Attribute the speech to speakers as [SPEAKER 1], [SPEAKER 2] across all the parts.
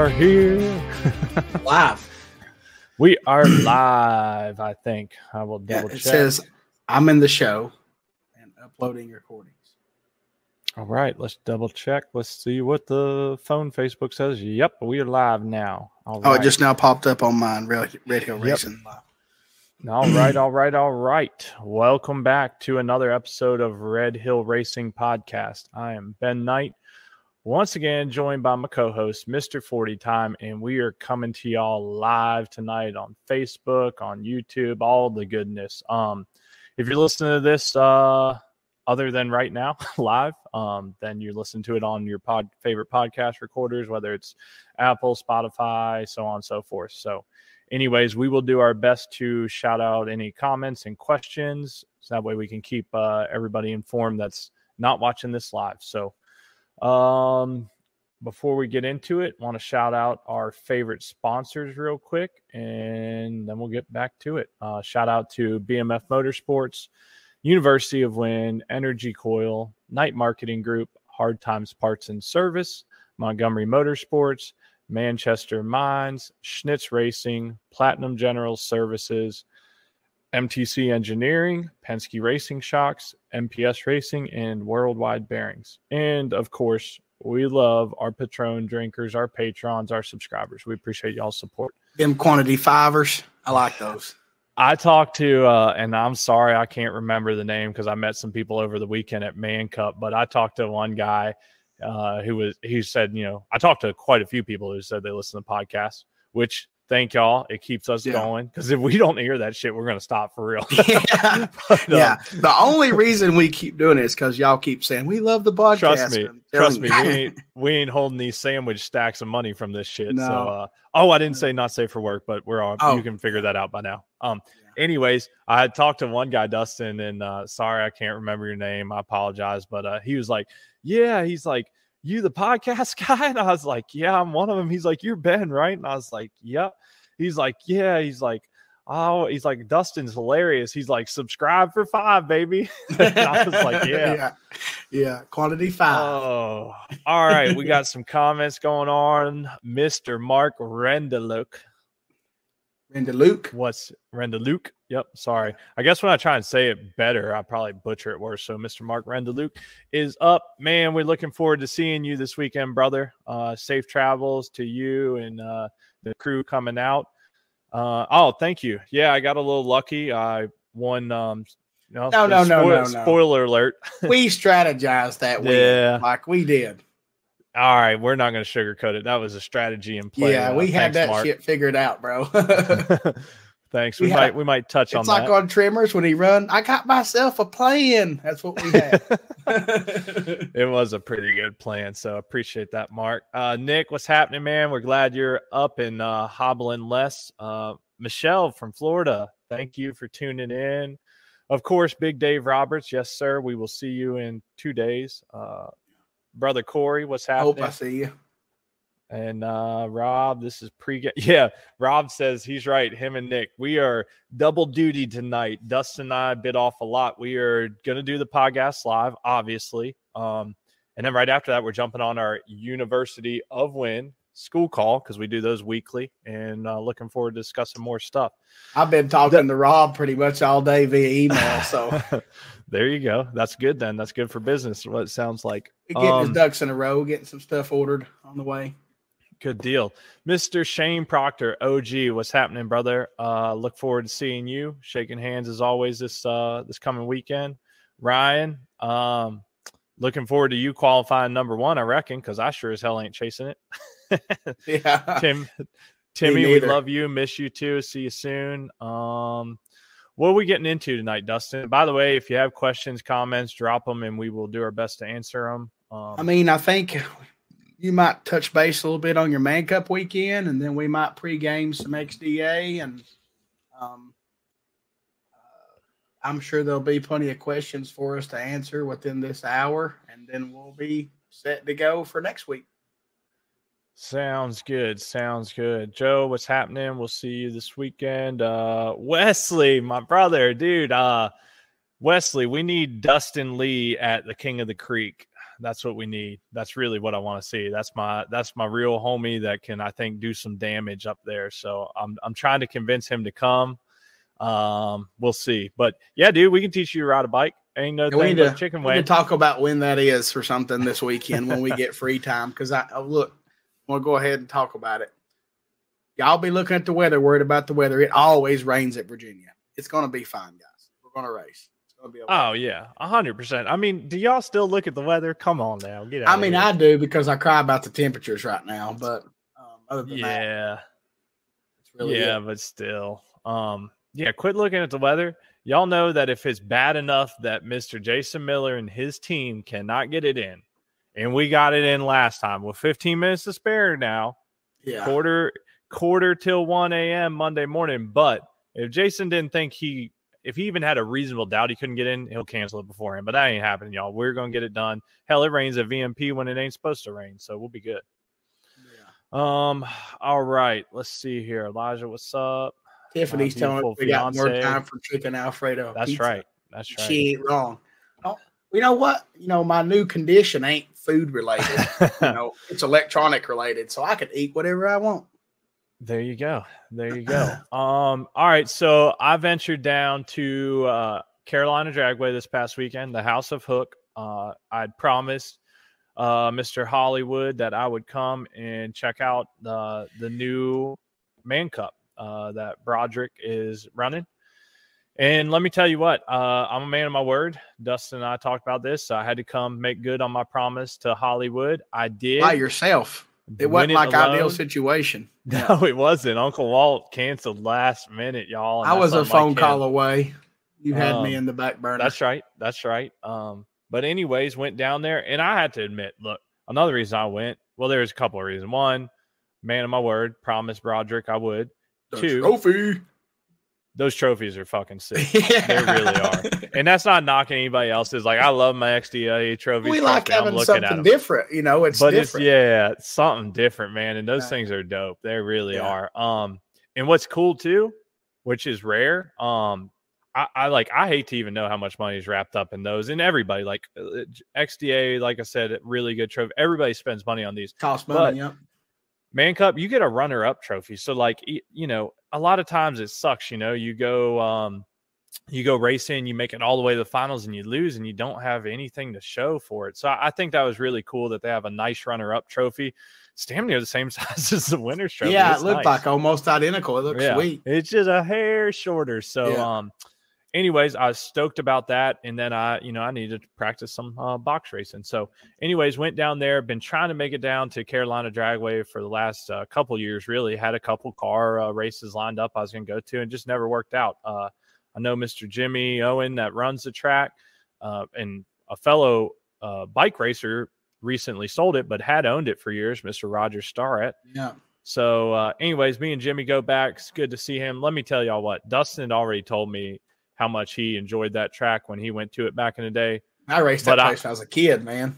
[SPEAKER 1] are here.
[SPEAKER 2] Live.
[SPEAKER 1] We are live, I think. I will double check.
[SPEAKER 2] It says I'm in the show and uploading recordings.
[SPEAKER 1] All right, let's double check. Let's see what the phone Facebook says. Yep, we are live now. All right.
[SPEAKER 2] It just now popped up on mine. Red Hill Racing Live.
[SPEAKER 1] All right. Welcome back to another episode of Red Hill Racing Podcast. I am Ben Knight, once again joined by my co-host, Mr. 40 Time, and we are coming to y'all live tonight on Facebook, on YouTube, all the goodness. If you're listening to this other than right now, live, then you listen to it on your favorite podcast recorders, whether it's Apple, Spotify, so on and so forth. So anyways, we will do our best to shout out any comments and questions, so that way we can keep everybody informed that's not watching this live. So before we get into it, want to shout out our favorite sponsors real quick, and then we'll get back to it. Shout out to BMF Motorsports, University of Wind, Energy Coil, Night Marketing Group, Hard Times Parts and Service, Montgomery Motorsports, Manchester Mines, Schnitz Racing, Platinum General Services, MTC Engineering, Penske Racing Shocks, MPS Racing, and Worldwide Bearings. And, of course, we love our Patron drinkers, our patrons, our subscribers. We appreciate y'all's support.
[SPEAKER 2] Them quantity fivers, I like those.
[SPEAKER 1] I talked to, and I'm sorry I can't remember the name because I met some people over the weekend at Man Cup, but I talked to one guy he said, I talked to quite a few people who said they listen to podcasts, which thank y'all. It keeps us going, because if we don't hear that shit, we're going to stop for real.
[SPEAKER 2] The only reason we keep doing it is because y'all keep saying we love the podcast.
[SPEAKER 1] Trust me, we ain't holding these sandwich stacks of money from this shit. No. So, I didn't say not safe for work, but we're on. You can figure that out by now. Anyways, I had talked to one guy, Dustin, and sorry I can't remember your name. I apologize, but he was like, yeah, he's like, you the podcast guy? And I was like, yeah, I'm one of them. He's like, you're Ben, right? And I was like, yep. He's like, yeah. He's like, oh, he's like, Dustin's hilarious. He's like, subscribe for $5, baby. And I was like,
[SPEAKER 2] yeah, quantity 5.
[SPEAKER 1] Oh, all right. We got some comments going on. Mr. Mark Rendeluke. What's Rendeluke? Yep, sorry. I guess when I try and say it better, I probably butcher it worse. So Mr. Mark Rendeluke is up. Man, we're looking forward to seeing you this weekend, brother. Safe travels to you and the crew coming out. Thank you. Yeah, I got a little lucky. I won
[SPEAKER 2] No.
[SPEAKER 1] Spoiler alert.
[SPEAKER 2] We strategized that week like we did.
[SPEAKER 1] All right, we're not going to sugarcoat it. That was a strategy in play.
[SPEAKER 2] Yeah, we had that shit figured out, bro.
[SPEAKER 1] Thanks. We might touch on that.
[SPEAKER 2] It's like on Trimmers when he run, I got myself a plan. That's what we had.
[SPEAKER 1] It was a pretty good plan, so appreciate that, Mark. Nick, what's happening, man? We're glad you're up and hobbling less. Michelle from Florida, thank you for tuning in. Of course, Big Dave Roberts, yes, sir. We will see you in 2 days. Brother Corey, what's happening?
[SPEAKER 2] Hope I see you.
[SPEAKER 1] And Rob, this is pre-game. Yeah, Rob says he's right. Him and Nick, we are double duty tonight. Dustin and I bit off a lot. We are going to do the podcast live, obviously. And then right after that, we're jumping on our University of Wind school call, because we do those weekly, and looking forward to discussing more stuff.
[SPEAKER 2] I've been talking to Rob pretty much all day via email, so
[SPEAKER 1] there you go. That's good then. That's good for business, what it sounds like.
[SPEAKER 2] Getting his ducks in a row, getting some stuff ordered on the way.
[SPEAKER 1] Good deal. Mr. Shane Proctor, OG, what's happening, brother? Look forward to seeing you. Shaking hands as always this coming weekend. Ryan, looking forward to you qualifying number 1, I reckon, because I sure as hell ain't chasing it.
[SPEAKER 2] Yeah.
[SPEAKER 1] Timmy, we love you. Miss you too. See you soon. What are we getting into tonight, Dustin? By the way, if you have questions, comments, drop them, and we will do our best to answer them.
[SPEAKER 2] I think you might touch base a little bit on your Man Cup weekend, and then we might pregame some XDA, and I'm sure there'll be plenty of questions for us to answer within this hour, and then we'll be set to go for next week.
[SPEAKER 1] Sounds good. Joe, what's happening? We'll see you this weekend. Wesley, my brother, dude. Wesley, we need Dustin Lee at the King of the Creek. That's what we need. That's really what I want to see. That's my real homie that can, I think, do some damage up there. So I'm trying to convince him to come. We'll see. But yeah, dude, we can teach you to ride a bike. Ain't no thing but chicken wing.
[SPEAKER 2] We can talk about when that is for something this weekend when we get free time. Because we'll go ahead and talk about it. Y'all be looking at the weather, worried about the weather. It always rains at Virginia. It's going to be fine, guys. We're going to race. It's going to be okay.
[SPEAKER 1] Oh, yeah, 100%. I mean, do y'all still look at the weather? Come on now. Get out of here.
[SPEAKER 2] I do because I cry about the temperatures right now. But other than
[SPEAKER 1] that,
[SPEAKER 2] it's really
[SPEAKER 1] good. But still. Quit looking at the weather. Y'all know that if it's bad enough that Mr. Jason Miller and his team cannot get it in, and we got it in last time with 15 minutes to spare now, quarter till 1 a.m. Monday morning. But if Jason didn't think if he even had a reasonable doubt he couldn't get in, he'll cancel it beforehand. But that ain't happening, y'all. We're going to get it done. Hell, it rains at VMP when it ain't supposed to rain, so we'll be good. Yeah. All right. Let's see here. Elijah, what's up?
[SPEAKER 2] Tiffany's telling us we got more time for chicken Alfredo.
[SPEAKER 1] That's
[SPEAKER 2] pizza.
[SPEAKER 1] Right. That's right.
[SPEAKER 2] She ain't wrong. Oh, you know what? My new condition ain't food related. It's electronic related, so I could eat whatever I want.
[SPEAKER 1] There you go. All right. So I ventured down to Carolina Dragway this past weekend, the House of Hook. I'd promised Mr. Hollywood that I would come and check out the new Man Cup that Broderick is running. And let me tell you what, I'm a man of my word. Dustin and I talked about this. So I had to come make good on my promise to Hollywood. I did.
[SPEAKER 2] By yourself. It wasn't like ideal situation.
[SPEAKER 1] No, it wasn't. Uncle Walt canceled last minute, y'all.
[SPEAKER 2] I was a phone call away. You had me in the back burner.
[SPEAKER 1] That's right. But anyways, went down there, and I had to admit, look, another reason I went, well, there's a couple of reasons. One, man of my word, promised Broderick I would.
[SPEAKER 2] Trophy.
[SPEAKER 1] Those trophies are fucking sick. They really are. And that's not knocking anybody else's. Like, I love my XDA trophies.
[SPEAKER 2] We like having something different. It's different.
[SPEAKER 1] It's something different, man. And those things are dope. They really are. And what's cool too, which is rare. I hate to even know how much money is wrapped up in those. And everybody, like XDA, like I said, really good trophy. Everybody spends money on these.
[SPEAKER 2] Cost money, yeah.
[SPEAKER 1] Man Cup, you get a runner-up trophy. So, like, a lot of times it sucks. You go racing, you make it all the way to the finals, and you lose, and you don't have anything to show for it. So I think that was really cool that they have a nice runner-up trophy. It's damn near the same size as the winner's trophy.
[SPEAKER 2] Yeah, it looked like almost identical. It looks sweet.
[SPEAKER 1] It's just a hair shorter. So, anyways, I was stoked about that. And then I needed to practice some box racing. So anyways, went down there, been trying to make it down to Carolina Dragway for the last couple years, really. Had a couple car races lined up I was going to go to and just never worked out. I know Mr. Jimmy Owen that runs the track and a fellow bike racer recently sold it, but had owned it for years, Mr. Roger Starrett.
[SPEAKER 2] Yeah.
[SPEAKER 1] So anyways, me and Jimmy go back. It's good to see him. Let me tell y'all what, Dustin had already told me how much he enjoyed that track when he went to it back in the day.
[SPEAKER 2] I raced that place when I was a kid, man.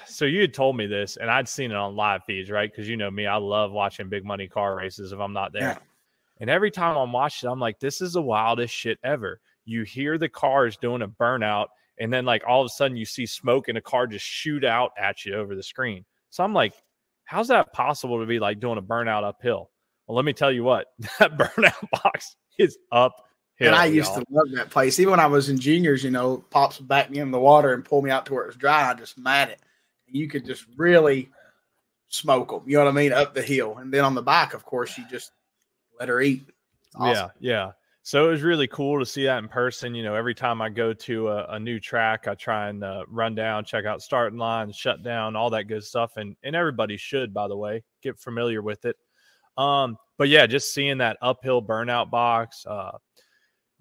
[SPEAKER 1] So you had told me this, and I'd seen it on live feeds, right? Because you know me, I love watching big money car races if I'm not there. Yeah. And every time I'm watching, I'm like, this is the wildest shit ever. You hear the cars doing a burnout, and then like all of a sudden you see smoke and a car just shoot out at you over the screen. So I'm like, how's that possible to be like doing a burnout uphill? Well, let me tell you what, that burnout box is uphill.
[SPEAKER 2] And I used to love that place. Even when I was in juniors, Pops would back me in the water and pull me out to where it was dry. I just mat it. And you could just really smoke them, you know what I mean, up the hill. And then on the bike, of course, you just let her eat. Awesome.
[SPEAKER 1] Yeah. So it was really cool to see that in person. Every time I go to a new track, I try and run down, check out starting line, shut down, all that good stuff. And everybody should, by the way, get familiar with it. But yeah, just seeing that uphill burnout box,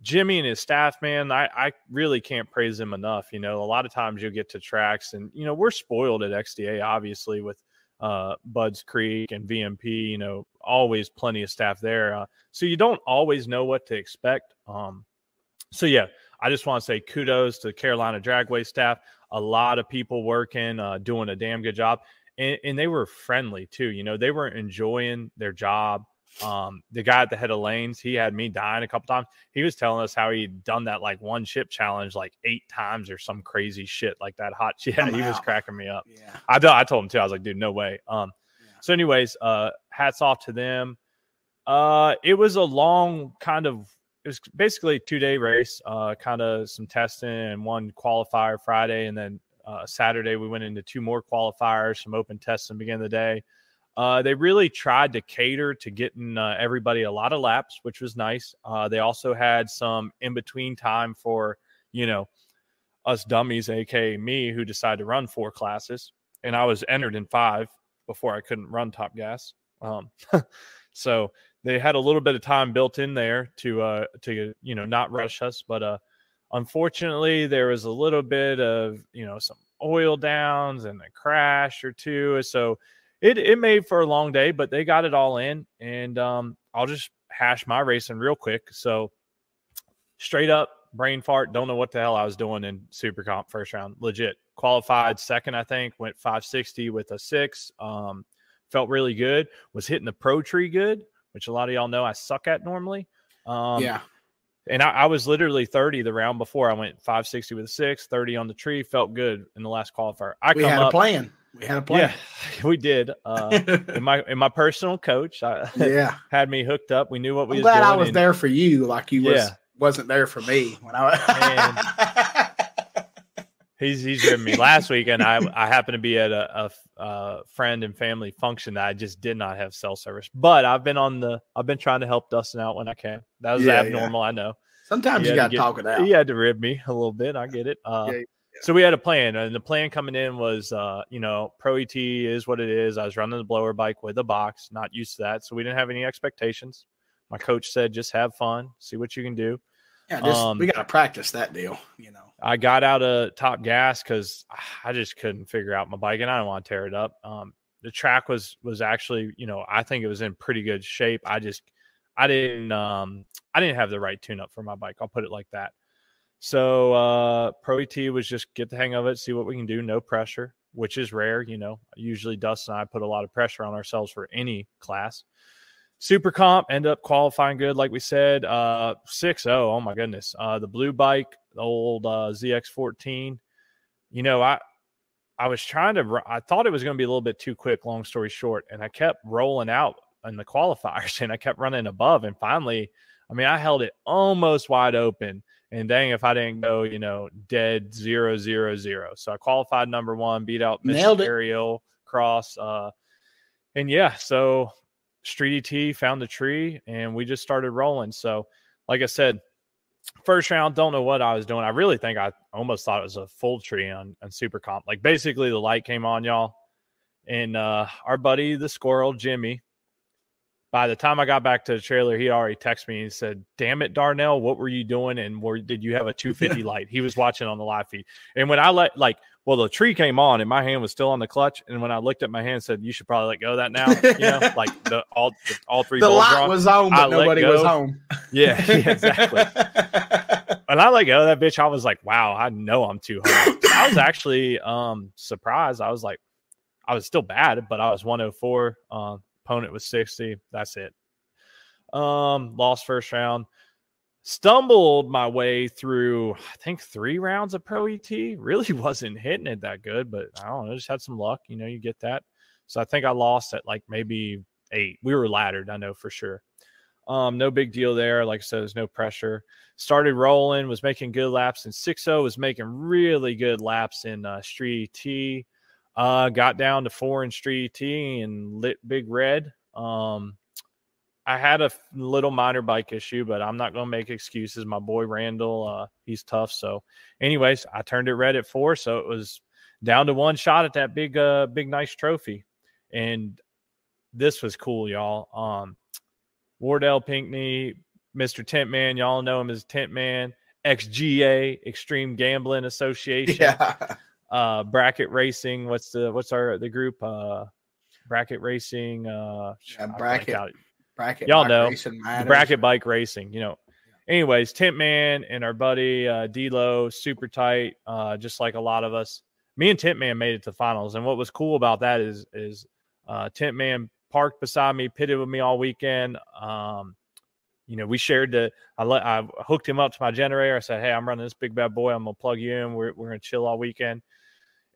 [SPEAKER 1] Jimmy and his staff, man, I really can't praise them enough. A lot of times you'll get to tracks and, we're spoiled at XDA, obviously, with Budds Creek and VMP, always plenty of staff there. So you don't always know what to expect. So yeah, I just want to say kudos to Carolina Dragway staff. A lot of people working, doing a damn good job. And they were friendly too. They were enjoying their job. The guy at the head of lanes, he had me dying a couple times. He was telling us how he'd done that like one chip challenge like 8 times or some crazy shit like that. Hot shit. He was cracking me up.
[SPEAKER 2] Yeah.
[SPEAKER 1] I told him too. I was like, dude, no way. So anyways, hats off to them. It was a long it was basically a 2-day race, kind of some testing and one qualifier Friday. And then Saturday, we went into 2 more qualifiers, some open tests in the beginning of the day. They really tried to cater to getting everybody a lot of laps, which was nice. They also had some in-between time for, us dummies, aka me, who decided to run 4 classes. And I was entered in 5 before I couldn't run Top Gas. So they had a little bit of time built in there to not rush us. But unfortunately, there was a little bit of, some oil downs and a crash or 2. So it made for a long day, but they got it all in. And I'll just hash my racing real quick. So straight up brain fart. Don't know what the hell I was doing in Super Comp first round. Legit. Qualified second, I think. Went 560 with a 6. Felt really good. Was hitting the pro tree good, which a lot of y'all know I suck at normally.
[SPEAKER 2] Yeah.
[SPEAKER 1] And I was literally 30 the round before. I went 560 with a 6, 30 on the tree. Felt good in the last qualifier.
[SPEAKER 2] We had a plan.
[SPEAKER 1] Yeah, we did. In my personal coach, had me hooked up. We knew what we was doing.
[SPEAKER 2] I'm glad I was there for you, like you wasn't there for me when I.
[SPEAKER 1] He's driven me last week, and I happened to be at a friend and family function that I just did not have cell service. But I've been trying to help Dustin out when I can. That was abnormal, I know.
[SPEAKER 2] Sometimes you got to talk it out.
[SPEAKER 1] He had to rib me a little bit. I get it. So we had a plan, and the plan coming in was, Pro ET is what it is. I was running the blower bike with a box, not used to that, so we didn't have any expectations. My coach said, just have fun, see what you can do.
[SPEAKER 2] Yeah, we got to practice that deal,
[SPEAKER 1] I got out of Top Gas because I just couldn't figure out my bike, and I don't want to tear it up. The track was actually, I think it was in pretty good shape. I didn't have the right tune-up for my bike. I'll put it like that. So Pro ET was just get the hang of it, see what we can do, no pressure, which is rare. Usually Dustin and I put a lot of pressure on ourselves for any class. Super Comp ended up qualifying good, like we said. 6-0, oh my goodness. The blue bike, the old ZX14. I was trying to – I thought it was going to be a little bit too quick, long story short, and I kept rolling out in the qualifiers, and I kept running above. And finally, I held it almost wide open. And dang, if I didn't go, dead 0-0-0. So I qualified number 1, beat out Mr. Ariel Cross. So Street ET found the tree, and we just started rolling. So, like I said, first round, don't know what I was doing. I really think I almost thought it was a full tree on Super Comp. Like, basically, the light came on, y'all. And our buddy, the squirrel, Jimmy, by the time I got back to the trailer, he already texted me and said, damn it, Darnell, what were you doing? And did you have a 250 light? He was watching on the live feed. And when I the tree came on and my hand was still on the clutch. And when I looked at my hand and said, you should probably let go of that now. Like all 3
[SPEAKER 2] the
[SPEAKER 1] bolts
[SPEAKER 2] light was on, but nobody was home.
[SPEAKER 1] Yeah, exactly. When I let go of that bitch, I was like, wow, I know I'm too hard. I was actually surprised. I was like, I was still bad, but I was 104. Opponent was 60. That's it. Lost first round. Stumbled my way through, I think, 3 rounds of Pro ET. Really wasn't hitting it that good, but I don't know. Just had some luck. You get that. So I think I lost at like maybe 8. We were laddered, I know for sure. No big deal there. Like I said, there's no pressure. Started rolling, was making good laps in 6-0, was making really good laps in Street ET. Got down to 4 in Street ET and lit Big Red. I had a little minor bike issue, but I'm not going to make excuses. My boy Randall, he's tough. So anyways, I turned it red at 4. So it was down to 1 shot at that big nice trophy. And this was cool, y'all. Wardell Pinkney, Mr. Tent Man, y'all know him as Tent Man, XGA, Extreme Gambling Association.
[SPEAKER 2] Yeah.
[SPEAKER 1] Bracket Racing. What's the group? Bracket Racing.
[SPEAKER 2] Bracket.
[SPEAKER 1] Y'all know Bracket Bike Racing. Anyways, Tent Man and our buddy D-Lo, super tight. Just like a lot of us. Me and Tent Man made it to finals, and what was cool about that is Tent Man parked beside me, pitted with me all weekend. We shared I hooked him up to my generator. I said, hey, I'm running this big bad boy. I'm going to plug you in. We're going to chill all weekend.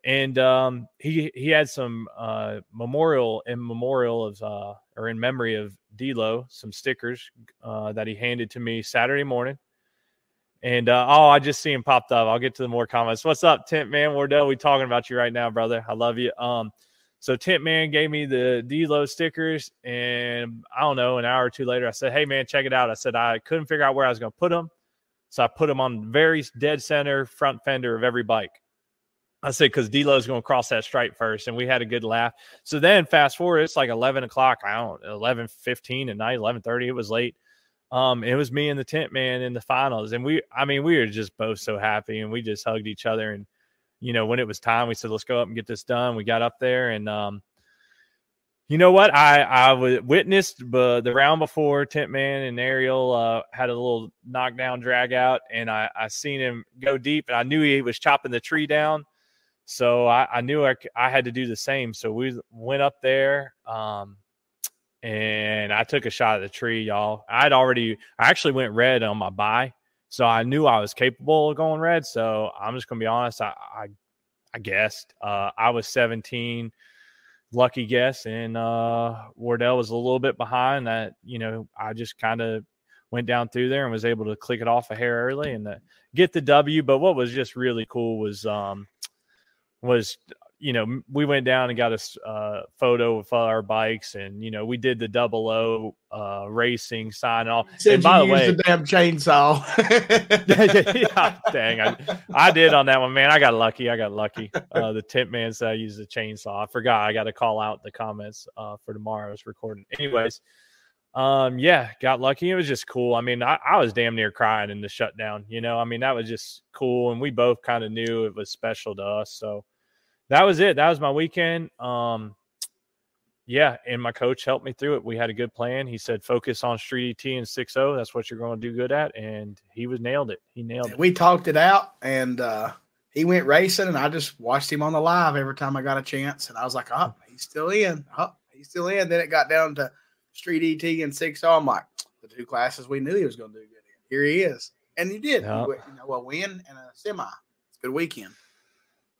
[SPEAKER 1] And he had some in memory of D'Lo, some stickers that he handed to me Saturday morning. And I just see him popped up. I'll get to the more comments. What's up, Tent Man Wardell? We talking about you right now, brother. I love you. So Tent Man gave me the D'Lo stickers, and I don't know, an hour or two later, I said, hey man, check it out. I said I couldn't figure out where I was going to put them, so I put them on the very dead center front fender of every bike. I said, because D'Lo's going to cross that stripe first, and we had a good laugh. So then fast forward, it's like 11 o'clock. 11:15 at night, 11:30. It was late. It was me and the Tent Man in the finals, and we were just both so happy, and we just hugged each other. And when it was time, we said, let's go up and get this done. We got up there, and you know what? I witnessed the round before Tent Man and Ariel had a little knockdown drag out, and I seen him go deep, and I knew he was chopping the tree down. So I knew I had to do the same. So we went up there, and I took a shot at the tree, y'all. I actually went red on my bye, so I knew I was capable of going red. So I'm just gonna be honest. I guessed. I was 17, lucky guess, and Wardell was a little bit behind. That I just kind of went down through there and was able to click it off a hair early and get the W. But what was just really cool was we went down and got a photo of our bikes, and we did the 00 racing sign off. And by the way,
[SPEAKER 2] the damn chainsaw.
[SPEAKER 1] Yeah, dang, I did on that one, man. I got lucky. The Tent Man said I used the chainsaw. I forgot. I got to call out the comments for tomorrow's recording. Anyways, got lucky. It was just cool. I mean, I was damn near crying in the shutdown. That was just cool, and we both kind of knew it was special to us. So that was it. That was my weekend. And my coach helped me through it. We had a good plan. He said, focus on Street ET and 6.0. That's what you're going to do good at. And he nailed it. He nailed it.
[SPEAKER 2] We talked it out, and he went racing, and I just watched him on the live every time I got a chance. And I was like, oh, he's still in. Then it got down to Street ET and 6.0. I'm like, the two classes we knew he was going to do good in. Here he is. And he did. Yep. A win and a semi. It's a good weekend.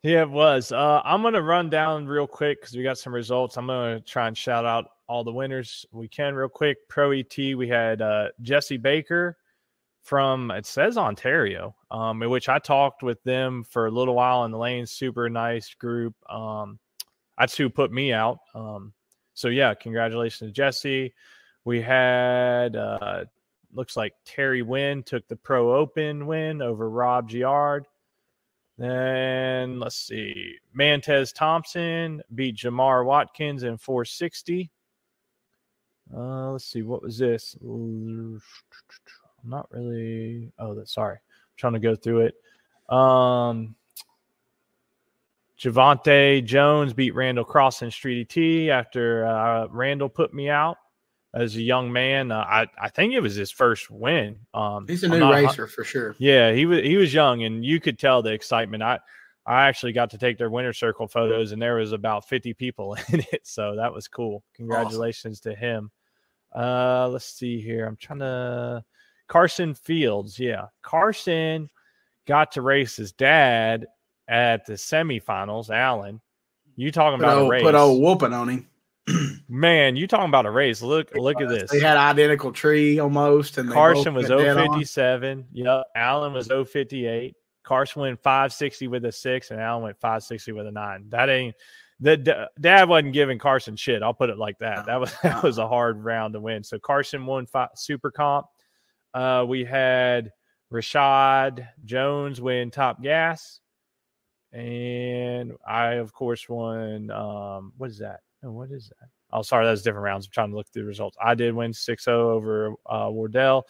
[SPEAKER 1] Yeah, it was. I'm going to run down real quick because we got some results. I'm going to try and shout out all the winners we can real quick. Pro ET, we had Jesse Baker from, it says Ontario, in which I talked with them for a little while in the lane. Super nice group. That's who put me out. Congratulations to Jesse. We had, looks like Terry Wynn took the Pro Open win over Rob Giard. Then let's see, Mantez Thompson beat Jamar Watkins in 460. Let's see, what was this? I'm not really. Sorry, I'm trying to go through it. Javante Jones beat Randall Cross in Street ET after Randall put me out as a young man. I think it was his first win.
[SPEAKER 2] He's a new racer for sure.
[SPEAKER 1] Yeah, he was young, and you could tell the excitement. I actually got to take their winner circle photos, and there was about 50 people in it, so that was cool. Congratulations to him. Let's see here. I'm trying to – Carson Fields. Yeah, Carson got to race his dad at the semifinals. Alan, you talking about a race.
[SPEAKER 2] Put old whooping on him.
[SPEAKER 1] Man, you talking about a race. Look at this.
[SPEAKER 2] They had identical tree almost. And
[SPEAKER 1] Carson was 057. Yep. Allen was 058. Carson went 560 with a 6, and Allen went 560 with a 9. That ain't the dad wasn't giving Carson shit. I'll put it like that. That was a hard round to win. So Carson won super comp. We had Rashad Jones win top gas. And I, of course, won. What is that? Oh, what is that? Oh, sorry, that's different rounds. I'm trying to look through the results. I did win 6-0 over Wardell.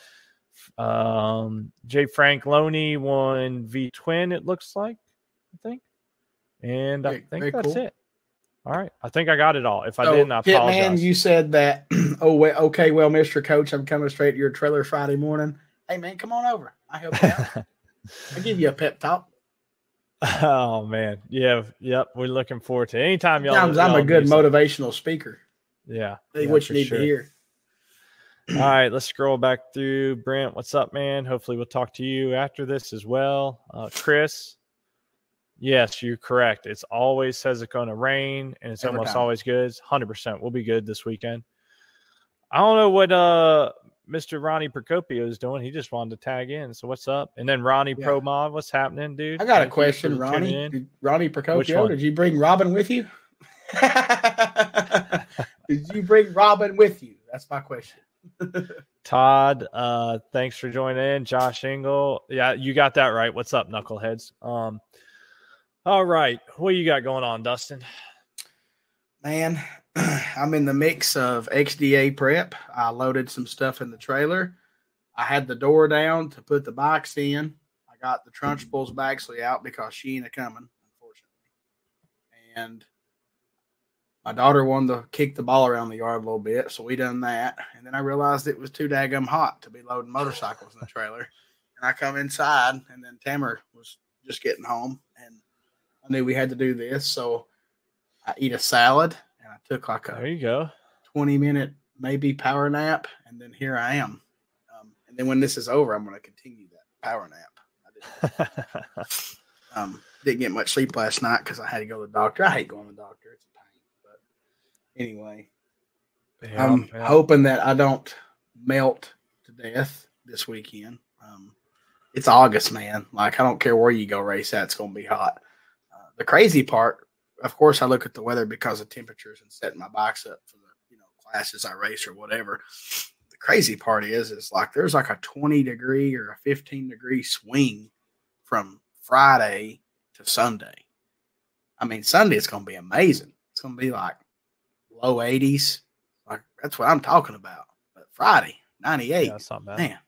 [SPEAKER 1] J. Frank Loney won V-Twin, it looks like, I think. And I think that's it. All right. I think I got it all. If I didn't, I apologize.
[SPEAKER 2] Man, you said that, okay, well, Mr. Coach, I'm coming straight to your trailer Friday morning. Hey, man, come on over. I help you out. I'll give you a pep talk.
[SPEAKER 1] Oh man, yeah, yep. We're looking forward to it. Anytime y'all.
[SPEAKER 2] Sometimes I'm a good motivational speaker.
[SPEAKER 1] Yeah.
[SPEAKER 2] What you need
[SPEAKER 1] sure.
[SPEAKER 2] to hear.
[SPEAKER 1] All right, let's scroll back through. Brent, what's up, man? Hopefully we'll talk to you after this as well. Chris, yes, you're correct. It's always says it's going to rain, and it's almost always good. 100%. We'll be good this weekend. I don't know what Mr. Ronnie Procopio is doing. He just wanted to tag in. So what's up? And then Ronnie Pro Mod, what's happening, dude?
[SPEAKER 2] I got a question, Ronnie. Ronnie Procopio, did you bring Robin with you? Did you bring Robin with you? That's my question.
[SPEAKER 1] Todd, thanks for joining in. Josh Engel. Yeah, you got that right. What's up, knuckleheads? All right. What you got going on, Dustin?
[SPEAKER 2] Man, I'm in the mix of XDA prep. I loaded some stuff in the trailer. I had the door down to put the bikes in. I got the Trunchbull's Baxley out because she ain't coming, unfortunately. And my daughter wanted to kick the ball around the yard a little bit, so we done that. And then I realized it was too daggum hot to be loading motorcycles in the trailer. And I come inside, and then Tamer was just getting home, and I knew we had to do this, so I eat a salad, and I took like a 20-minute maybe power nap, and then here I am. And then when this is over, I'm going to continue that power nap. I didn't get much sleep last night because I had to go to the doctor. I hate going to the doctor. It's a pain. But anyway, I'm hoping that I don't melt to death this weekend. It's August, man. Like, I don't care where you go race at. It's going to be hot. The crazy part, of course, I look at the weather because of temperatures and setting my bikes up for the classes I race or whatever. The crazy part is like there's like a 20-degree or a 15-degree swing from Friday to Sunday. I mean, Sunday it's going to be amazing. It's going to be like low 80s. Like that's what I'm talking about. But Friday, 98.
[SPEAKER 1] Yeah, that's not bad.
[SPEAKER 2] Man.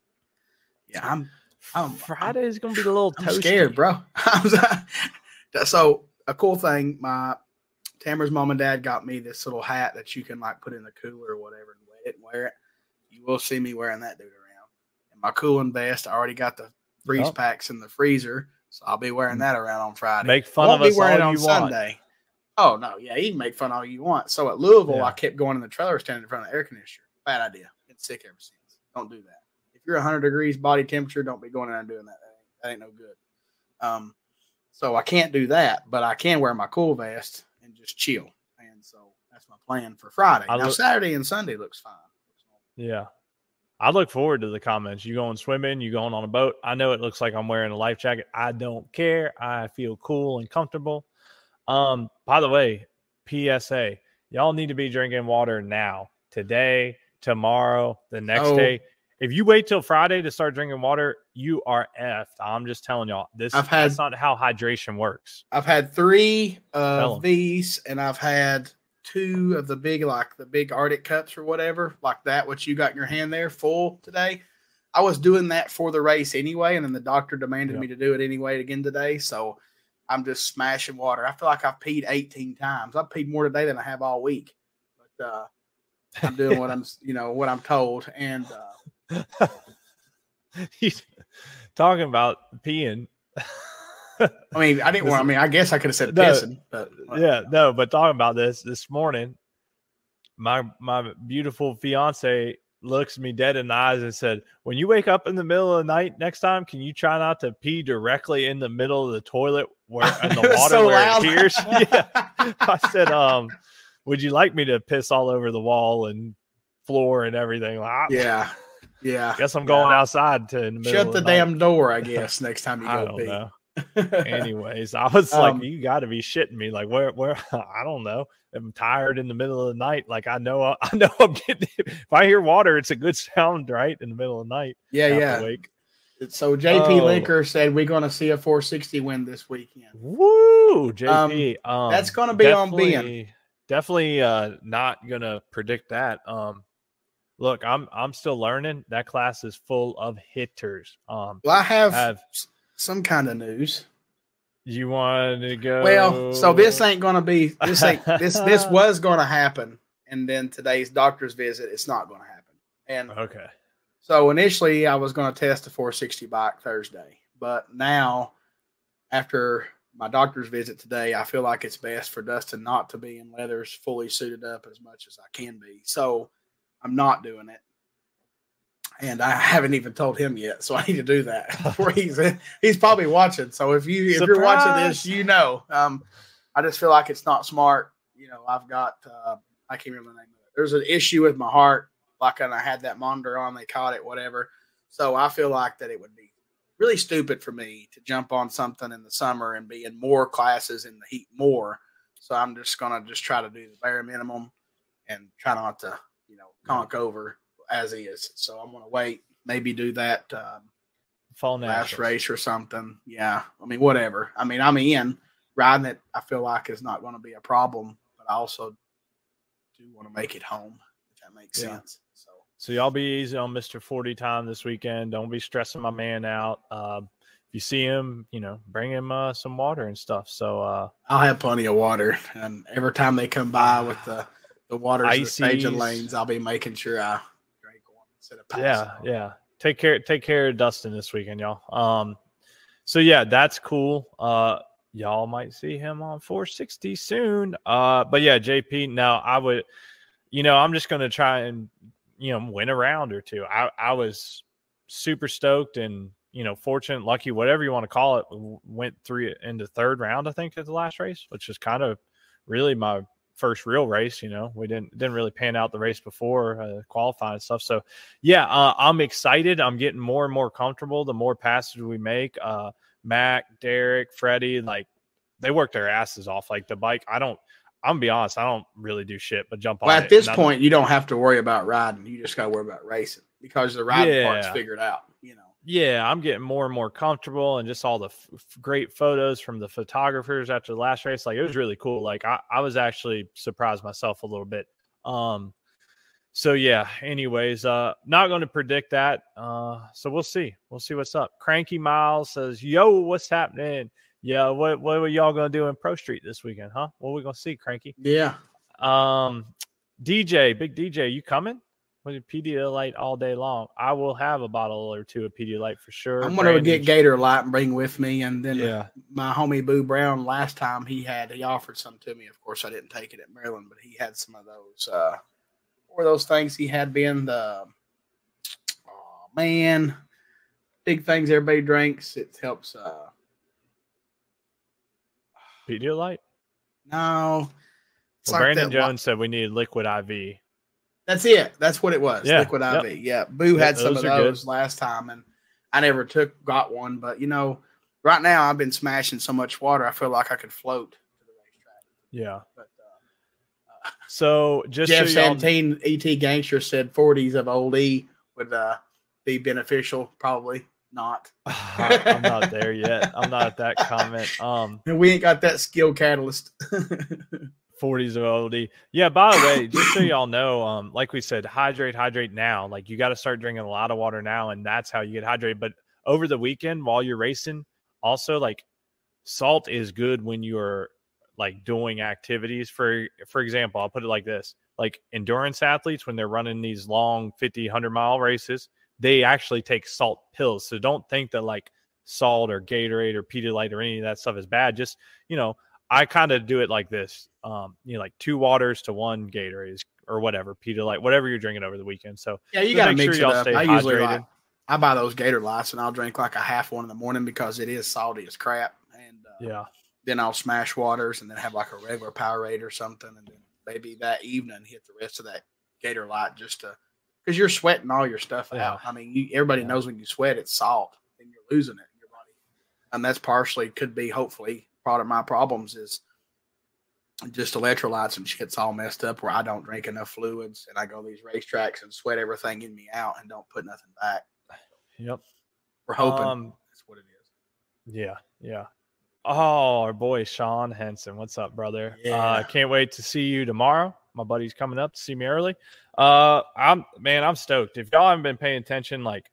[SPEAKER 2] Yeah,
[SPEAKER 1] Friday is going to be a little toasty.
[SPEAKER 2] I'm scared, bro. So a cool thing, Tamer's mom and dad got me this little hat that you can like put in the cooler or whatever and wet it and wear it. You will see me wearing that dude around. And my cooling vest, I already got the freeze packs in the freezer, so I'll be wearing that around on Friday.
[SPEAKER 1] Make fun of us all you want.
[SPEAKER 2] Sunday. Oh no, yeah, you can make fun all you want. So at Louisville, I kept going in the trailer standing in front of the air conditioner. Bad idea. Been sick ever since. Don't do that. If you're 100 degrees body temperature, don't be going in and doing that. That ain't no good. So I can't do that, but I can wear my cool vest and just chill. And so that's my plan for Friday. Now Saturday and Sunday looks fine.
[SPEAKER 1] Yeah. I look forward to the comments. You going swimming? You going on a boat? I know it looks like I'm wearing a life jacket. I don't care. I feel cool and comfortable. By the way, PSA, y'all need to be drinking water now, today, tomorrow, the next day. If you wait till Friday to start drinking water, you are effed. I'm just telling y'all, that's not how hydration works.
[SPEAKER 2] I've had 3 of these, and I've had 2 of the big Arctic cups or whatever, like that, what you got in your hand there, full today. I was doing that for the race anyway, and then the doctor demanded me to do it anyway again today, so I'm just smashing water. I feel like I've peed 18 times. I've peed more today than I have all week. But I'm doing what I'm told, and
[SPEAKER 1] he's talking about peeing.
[SPEAKER 2] I mean, I guess I could have said pissing, but
[SPEAKER 1] but talking about this morning, my beautiful fiance looks me dead in the eyes and said, when you wake up in the middle of the night next time, can you try not to pee directly in the middle of the toilet and the water
[SPEAKER 2] so
[SPEAKER 1] where
[SPEAKER 2] loud.
[SPEAKER 1] it hears? Yeah. I said, would you like me to piss all over the wall and floor and everything?
[SPEAKER 2] Yeah.
[SPEAKER 1] Guess I'm going outside to in the middle
[SPEAKER 2] shut the damn door, I guess, next time you go
[SPEAKER 1] I don't
[SPEAKER 2] pee.
[SPEAKER 1] know. Anyways, I was like, you got to be shitting me. Like, where? I don't know. I'm tired in the middle of the night. Like, I know I'm getting. If I hear water, it's a good sound, right, in the middle of the night.
[SPEAKER 2] Yeah.
[SPEAKER 1] Awake.
[SPEAKER 2] So JP Linker said we're going to see a 460 win this weekend.
[SPEAKER 1] Woo, JP.
[SPEAKER 2] That's going to be on Ben.
[SPEAKER 1] Definitely not going to predict that. Look, I'm still learning. That class is full of hitters.
[SPEAKER 2] Well, I have some kind of news.
[SPEAKER 1] You want to go?
[SPEAKER 2] Well, so this ain't going to be. This was going to happen, and then today's doctor's visit, it's not going to happen. And
[SPEAKER 1] okay.
[SPEAKER 2] So initially, I was going to test a 460 bike Thursday, but now, after my doctor's visit today, I feel like it's best for Dustin not to be in leathers fully suited up as much as I can be. So I'm not doing it. And I haven't even told him yet, so I need to do that before he's probably watching. So if you're watching this, I just feel like it's not smart. I've got I can't remember the name of it. There's an issue with my heart, like when I had that monitor on, they caught it, whatever. So I feel like that it would be really stupid for me to jump on something in the summer and be in more classes in the heat more. So I'm just gonna try to do the bare minimum and try not to conk over as is. So I'm going to wait, maybe do that
[SPEAKER 1] fall
[SPEAKER 2] last race or something. Yeah. I mean, whatever. I mean, I'm in riding it. I feel like is not going to be a problem, but I also do want to make it home, if that makes sense.
[SPEAKER 1] So y'all be easy on Mr. 40 time this weekend. Don't be stressing my man out. If you see him, bring him some water and stuff. So
[SPEAKER 2] I'll have plenty of water, and every time they come by with the waters and the staging lanes, I'll be making sure I
[SPEAKER 1] Yeah. Take care of Dustin this weekend, y'all. So yeah, that's cool. Y'all might see him on 460 soon. But yeah, JP, now I would, I'm just gonna try and win a round or two. I was super stoked and fortunate, lucky, whatever you want to call it, went into third round, I think, at the last race, which is kind of really my first real race. We didn't really pan out the race before qualifying and stuff. So yeah, I'm excited. I'm getting more and more comfortable the more passes we make. Mac, Derek, Freddie, like they work their asses off. Like the bike, I'm gonna be honest, I don't really do shit but jump on it.
[SPEAKER 2] At this point, you don't have to worry about riding. You just got to worry about racing because the riding part's figured out.
[SPEAKER 1] Yeah, I'm getting more and more comfortable, and just all the great photos from the photographers after the last race. Like, it was really cool. Like, I was actually surprised myself a little bit. So yeah, anyways, not going to predict that. So we'll see. We'll see what's up. Cranky Miles says, yo, what's happening? Yeah, what are y'all going to do in Pro Street this weekend, huh? What are we going to see, Cranky?
[SPEAKER 2] Yeah.
[SPEAKER 1] DJ, big DJ, you coming? With Pedialyte all day long. I will have a bottle or two of Pedialyte for sure.
[SPEAKER 2] I'm going to get Gatorlyte and bring with me. And then my homie Boo Brown, last time he offered some to me. Of course, I didn't take it at Maryland, but he had some of those. What were those things he had been? Big things everybody drinks. It helps.
[SPEAKER 1] Pedialyte?
[SPEAKER 2] No.
[SPEAKER 1] Well, like Brandon Jones said we needed liquid IV.
[SPEAKER 2] That's it. That's what it was. Yeah, liquid IV. Yep. Yeah. Boo had some of those last time, and I never got one. But, right now I've been smashing so much water, I feel like I could float to the racetrack.
[SPEAKER 1] Yeah. But, so just
[SPEAKER 2] Jeff Santine, ET Gangster, said 40s of Old E would be beneficial. Probably not.
[SPEAKER 1] I'm not there yet. I'm not at that comment.
[SPEAKER 2] And we ain't got that skill catalyst.
[SPEAKER 1] 40s of Old E. Yeah, by the way, just so y'all know, like we said, hydrate now. Like, you got to start drinking a lot of water now, and that's how you get hydrated. But over the weekend while you're racing, also, like, salt is good when you're like doing activities. For example, I'll put it like this: like endurance athletes, when they're running these long 50, 100-mile races, they actually take salt pills. So don't think that like salt or Gatorade or Pedialyte or any of that stuff is bad. Just, I kind of do it like this, like 2 waters to 1 Gatorade or whatever, Pedialyte, whatever you're drinking over the weekend. So
[SPEAKER 2] yeah, you got to make sure y'all stay hydrated. I buy those Gatorlytes and I'll drink like a half one in the morning because it is salty as crap. And then I'll smash waters and then have like a regular Powerade or something. And then maybe that evening hit the rest of that Gatorlyte just to, because you're sweating all your stuff out. I mean, everybody knows when you sweat, it's salt and you're losing it in your body. And that's partially could be, hopefully, part of my problems is just electrolytes and shit's all messed up where I don't drink enough fluids and I go to these racetracks and sweat everything in me out and don't put nothing back.
[SPEAKER 1] Yep.
[SPEAKER 2] We're hoping that's what it is.
[SPEAKER 1] Yeah. Yeah. Oh, our boy Sean Henson. What's up, brother? Yeah. Can't wait to see you tomorrow. My buddy's coming up to see me early. I'm stoked. If y'all haven't been paying attention, like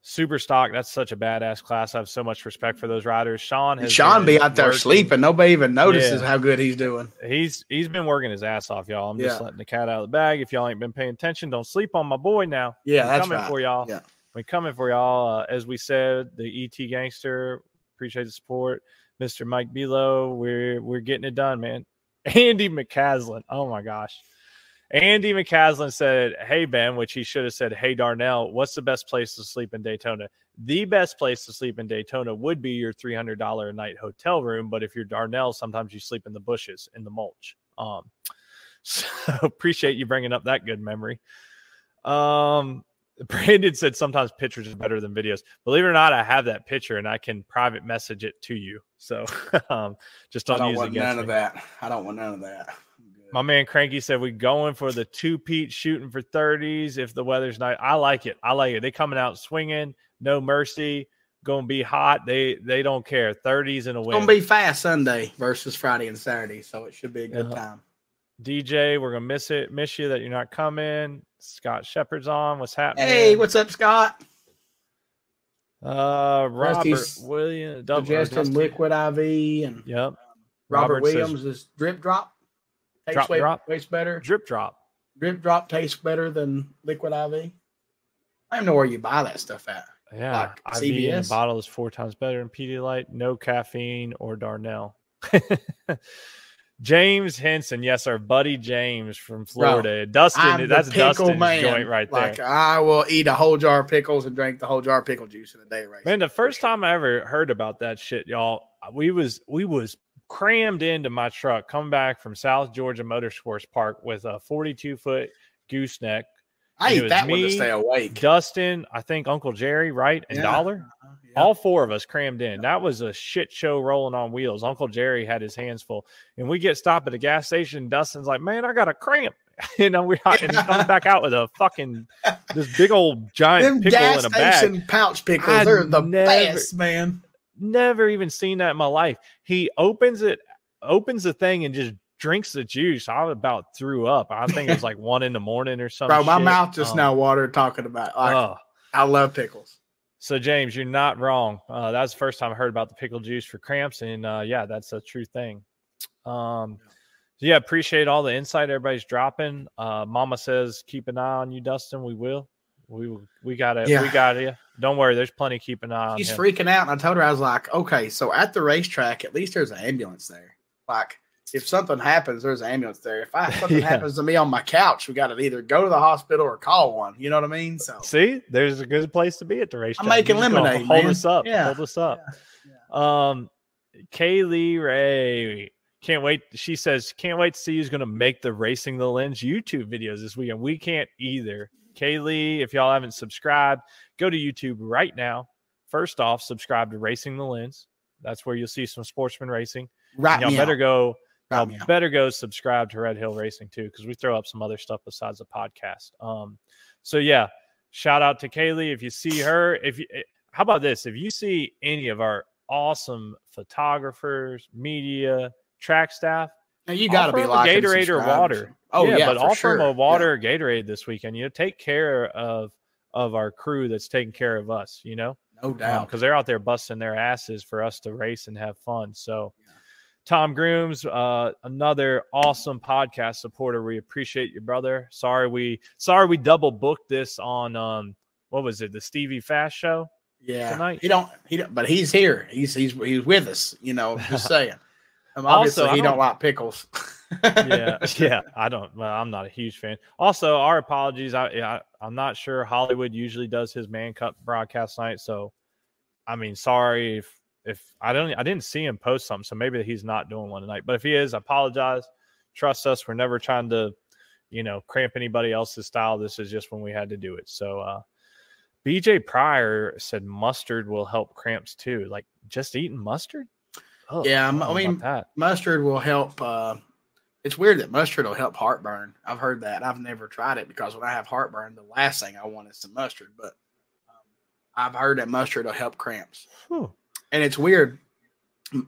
[SPEAKER 1] super stock, that's such a badass class. I have so much respect for those riders. Sean
[SPEAKER 2] be out there sleeping. Nobody even notices how good he's doing.
[SPEAKER 1] He's been working his ass off, y'all. I'm just letting the cat out of the bag. If y'all ain't been paying attention, don't sleep on my boy now.
[SPEAKER 2] Yeah,
[SPEAKER 1] that's coming for y'all. Yeah. We're coming for y'all. As we said, the ET Gangster, appreciate the support. Mr. Mike Belo, we're getting it done, man. Andy McCaslin. Oh my gosh. Andy McCaslin said, "Hey Ben," which he should have said, "Hey Darnell, what's the best place to sleep in Daytona?" The best place to sleep in Daytona would be your $300 a night hotel room, but if you're Darnell, sometimes you sleep in the bushes in the mulch. So appreciate you bringing up that good memory. Brandon said sometimes pictures are better than videos. Believe it or not, I have that picture and I can private message it to you. So just don't use it against
[SPEAKER 2] none
[SPEAKER 1] me.
[SPEAKER 2] of that. I don't want none of that.
[SPEAKER 1] My man Cranky said we going for the 2-peat shooting for 30s if the weather's nice. I like it. They coming out swinging, no mercy, gonna be hot. They don't care. 30s in a wind.
[SPEAKER 2] It's gonna be fast Sunday versus Friday and Saturday, so it should be a good time.
[SPEAKER 1] DJ, we're gonna miss you that you're not coming. Scott Shepard's on. What's happening?
[SPEAKER 2] Hey, what's up, Scott?
[SPEAKER 1] Robert Williams
[SPEAKER 2] suggesting Liquid IV and
[SPEAKER 1] yep.
[SPEAKER 2] Robert Williams is Drip Drop. Tastes better.
[SPEAKER 1] Drip Drop.
[SPEAKER 2] Drip Drop tastes better than Liquid IV. I don't even know where you buy that stuff at.
[SPEAKER 1] Yeah,
[SPEAKER 2] like
[SPEAKER 1] IV in a
[SPEAKER 2] CVS?
[SPEAKER 1] bottle is 4 times better than Pedialyte. No caffeine or Darnell. James Henson, yes, our buddy James from Florida. Dustin, that's Dustin's joint right there.
[SPEAKER 2] Like I will eat a whole jar of pickles and drink the whole jar of pickle juice in a day race.
[SPEAKER 1] Man, the first time I ever heard about that shit, y'all, we was crammed into my truck coming back from South Georgia Motorsports Park with a 42-foot gooseneck.
[SPEAKER 2] I ate that one to stay awake.
[SPEAKER 1] Dustin, I think Uncle Jerry, right? And Dollar. Yeah. All 4 of us crammed in. That was a shit show rolling on wheels. Uncle Jerry had his hands full. And we get stopped at a gas station. Dustin's like, "Man, I got a cramp." And he comes back out with a fucking this big old giant pickle in a bag.
[SPEAKER 2] Pouch pickles, they're the best, man.
[SPEAKER 1] Never even seen that in my life. He opens the thing and just drinks the juice. I about threw up. I think it was like 1 a.m. or something.
[SPEAKER 2] Bro, my mouth just now watered talking about. Like, I love pickles.
[SPEAKER 1] So James, you're not wrong. That's the first time I heard about the pickle juice for cramps, and yeah, that's a true thing. So yeah, appreciate all the insight everybody's dropping. Mama says keep an eye on you, Dustin. We will. We got it. Yeah. We got you. Don't worry. There's plenty. Keep an eye on.
[SPEAKER 2] He's freaking out, and I told her, I was like, okay, so at the racetrack, at least there's an ambulance there. Like, if something happens, there's an ambulance there. If something happens to me on my couch, we got to either go to the hospital or call one. You know what I mean? So
[SPEAKER 1] see, there's a good place to be at the racetrack.
[SPEAKER 2] I'm making lemonade.
[SPEAKER 1] Hold us up.
[SPEAKER 2] Yeah.
[SPEAKER 1] Hold us up. Yeah. Kaylee Ray. Can't wait. She says, can't wait to see who's going to make the Racing the Lens YouTube videos this weekend. We can't either. Kaylee, if y'all haven't subscribed, go to YouTube right now. First off, subscribe to Racing the Lens. That's where you'll see some sportsman racing.
[SPEAKER 2] Right.
[SPEAKER 1] Y'all better go subscribe to Red Hill Racing too, because we throw up some other stuff besides the podcast. So yeah, shout out to Kaylee. If you see her, how about this? If you see any of our awesome photographers, media, track staff,
[SPEAKER 2] now you got to be like
[SPEAKER 1] Gatorade or water.
[SPEAKER 2] Oh yeah,
[SPEAKER 1] but offer them a water or Gatorade this weekend. Take care of our crew that's taking care of us. No
[SPEAKER 2] doubt,
[SPEAKER 1] because they're out there busting their asses for us to race and have fun. So. Tom Grooms, another awesome podcast supporter. We appreciate you, brother. Sorry we double booked this on what was it, the Stevie Fast show?
[SPEAKER 2] Yeah,
[SPEAKER 1] tonight.
[SPEAKER 2] He don't, but he's here. He's with us. Just saying. Obviously, he don't like pickles.
[SPEAKER 1] yeah. I don't. Well, I'm not a huge fan. Also, our apologies. I'm not sure Hollywood usually does his Man Cup broadcast night, so I mean, sorry if I didn't see him post something, so maybe he's not doing one tonight. But if he is, I apologize. Trust us, we're never trying to, cramp anybody else's style. This is just when we had to do it. So BJ Pryor said mustard will help cramps too. Like just eating mustard?
[SPEAKER 2] Oh, yeah, I mean mustard will help. It's weird that mustard will help heartburn. I've heard that. I've never tried it because when I have heartburn, the last thing I want is some mustard. But I've heard that mustard will help cramps. And it's weird,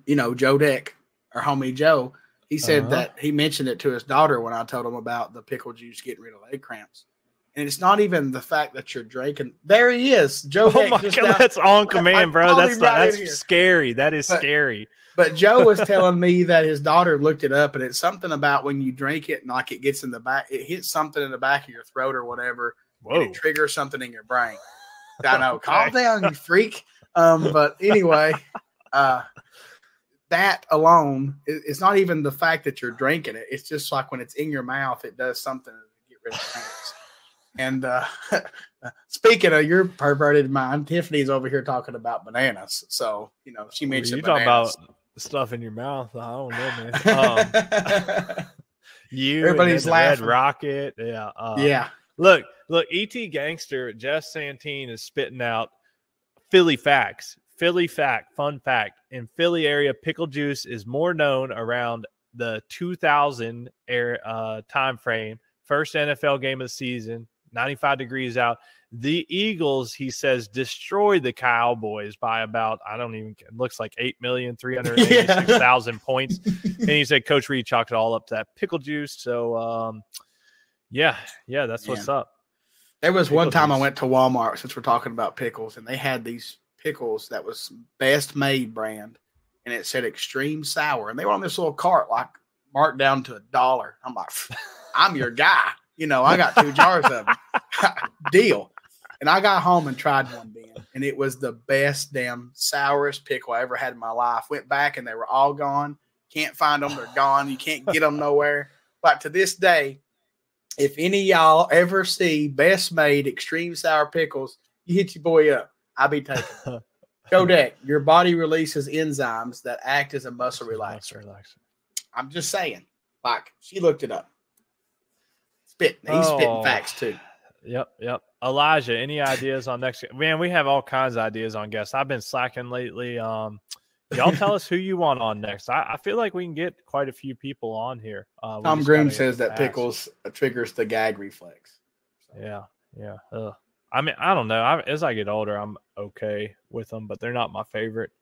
[SPEAKER 2] Joe Deck, our homie Joe, he said that he mentioned it to his daughter when I told him about the pickle juice getting rid of leg cramps. And it's not even the fact that you're drinking. There he is. Joe Deck.
[SPEAKER 1] Oh my God, that's on command, bro. That's scary. That is scary.
[SPEAKER 2] But Joe was telling me that his daughter looked it up, and it's something about when you drink it and like it gets in the back, it hits something in the back of your throat or whatever, and it triggers something in your brain. I know. Okay. Calm down, you freak. But anyway, that alone, it's not even the fact that you're drinking it. It's just like when it's in your mouth, it does something to get rid of pains. And speaking of your perverted mind, Tiffany's over here talking about bananas. So, she mentioned
[SPEAKER 1] talking
[SPEAKER 2] bananas.
[SPEAKER 1] About stuff in your mouth. I don't know, man.
[SPEAKER 2] Everybody's laughing.
[SPEAKER 1] Red Rocket. Yeah.
[SPEAKER 2] Yeah.
[SPEAKER 1] Look, ET Gangster, Jeff Santine is spitting out Philly facts. Philly fact, fun fact. In Philly area, pickle juice is more known around the 2000 time frame. First NFL game of the season, 95 degrees out. The Eagles, he says, destroyed the Cowboys by about, it looks like 8,386,000 points. And he said Coach Reed chalked it all up to that pickle juice. So, that's what's up.
[SPEAKER 2] There was one time I went to Walmart, since we're talking about pickles, and they had these pickles that was Best Made brand, and it said extreme sour. And they were on this little cart, like marked down to $1. I'm like, I'm your guy. I got 2 jars of them. Deal. And I got home and tried one, Ben, and it was the best damn sourest pickle I ever had in my life. Went back and they were all gone. Can't find them. They're gone. You can't get them nowhere. But to this day, if any of y'all ever see Best Made extreme sour pickles, you hit your boy up. I'll be taking it. Kodak, your body releases enzymes that act as a muscle relaxer. I'm just saying. Like, she looked it up. He's spitting facts too.
[SPEAKER 1] Yep. Elijah, any ideas on next? Man, we have all kinds of ideas on guests. I've been slacking lately. Y'all tell us who you want on next. I feel like we can get quite a few people on here.
[SPEAKER 2] Tom Groom says that pickles triggers the gag reflex.
[SPEAKER 1] So. Yeah. I mean, I don't know. As I get older, I'm okay with them, but they're not my favorite.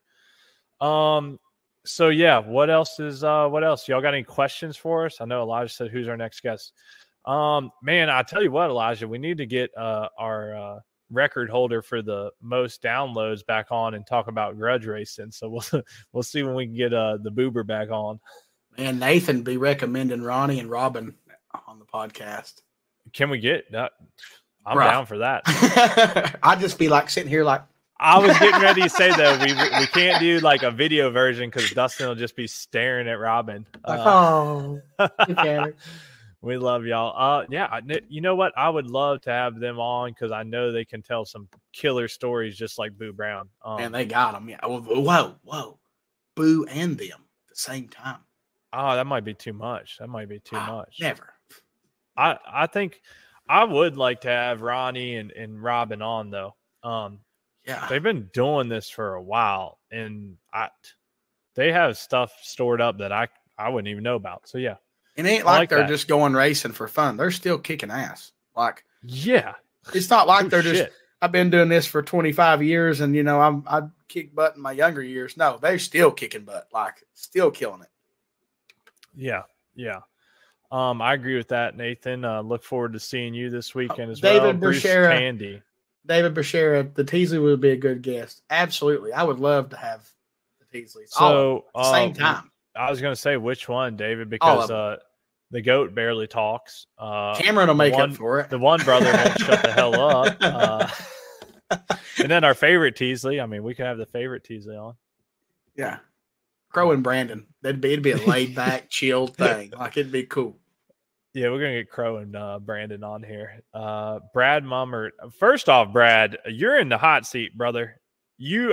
[SPEAKER 1] So yeah, what else? Y'all got any questions for us? I know Elijah said, who's our next guest? Man, I tell you what, Elijah, we need to get our record holder for the most downloads back on and talk about grudge racing. So we'll see when we can get the Boober back on.
[SPEAKER 2] Man, Nathan be recommending Ronnie and Robin on the podcast.
[SPEAKER 1] Can we get that? I'm down for that.
[SPEAKER 2] I'd just be like sitting here like.
[SPEAKER 1] I was getting ready to say, though, we can't do like a video version because Dustin will just be staring at Robin. We love y'all. You know what? I would love to have them on because I know they can tell some killer stories just like Boo Brown.
[SPEAKER 2] And they got them. Yeah. Whoa. Boo and them at the same time.
[SPEAKER 1] Oh, that might be too much.
[SPEAKER 2] Never.
[SPEAKER 1] I think I would like to have Ronnie and Robin on, though.
[SPEAKER 2] Yeah.
[SPEAKER 1] They've been doing this for a while, and they have stuff stored up that I wouldn't even know about. So, yeah.
[SPEAKER 2] It ain't like they're just going racing for fun. They're still kicking ass. Like,
[SPEAKER 1] yeah.
[SPEAKER 2] It's not like they're just, I've been doing this for 25 years and, I kicked butt in my younger years. No, they're still kicking butt, like still killing it.
[SPEAKER 1] Yeah. I agree with that, Nathan. Look forward to seeing you this weekend as
[SPEAKER 2] David
[SPEAKER 1] well.
[SPEAKER 2] David Bashera, the Teasley would be a good guest. Absolutely. I would love to have the Teasley.
[SPEAKER 1] So,
[SPEAKER 2] at the same time.
[SPEAKER 1] I was going to say which one, David, because the GOAT barely talks.
[SPEAKER 2] Cameron will make up for it.
[SPEAKER 1] The one brother won't shut the hell up. And then our favorite Teasley. I mean, we could have the favorite Teasley on.
[SPEAKER 2] Yeah. Crow and Brandon. It'd be a laid back, chill thing. Like, it'd be cool.
[SPEAKER 1] Yeah, we're going to get Crow and Brandon on here. Brad Mummert. First off, Brad, you're in the hot seat, brother.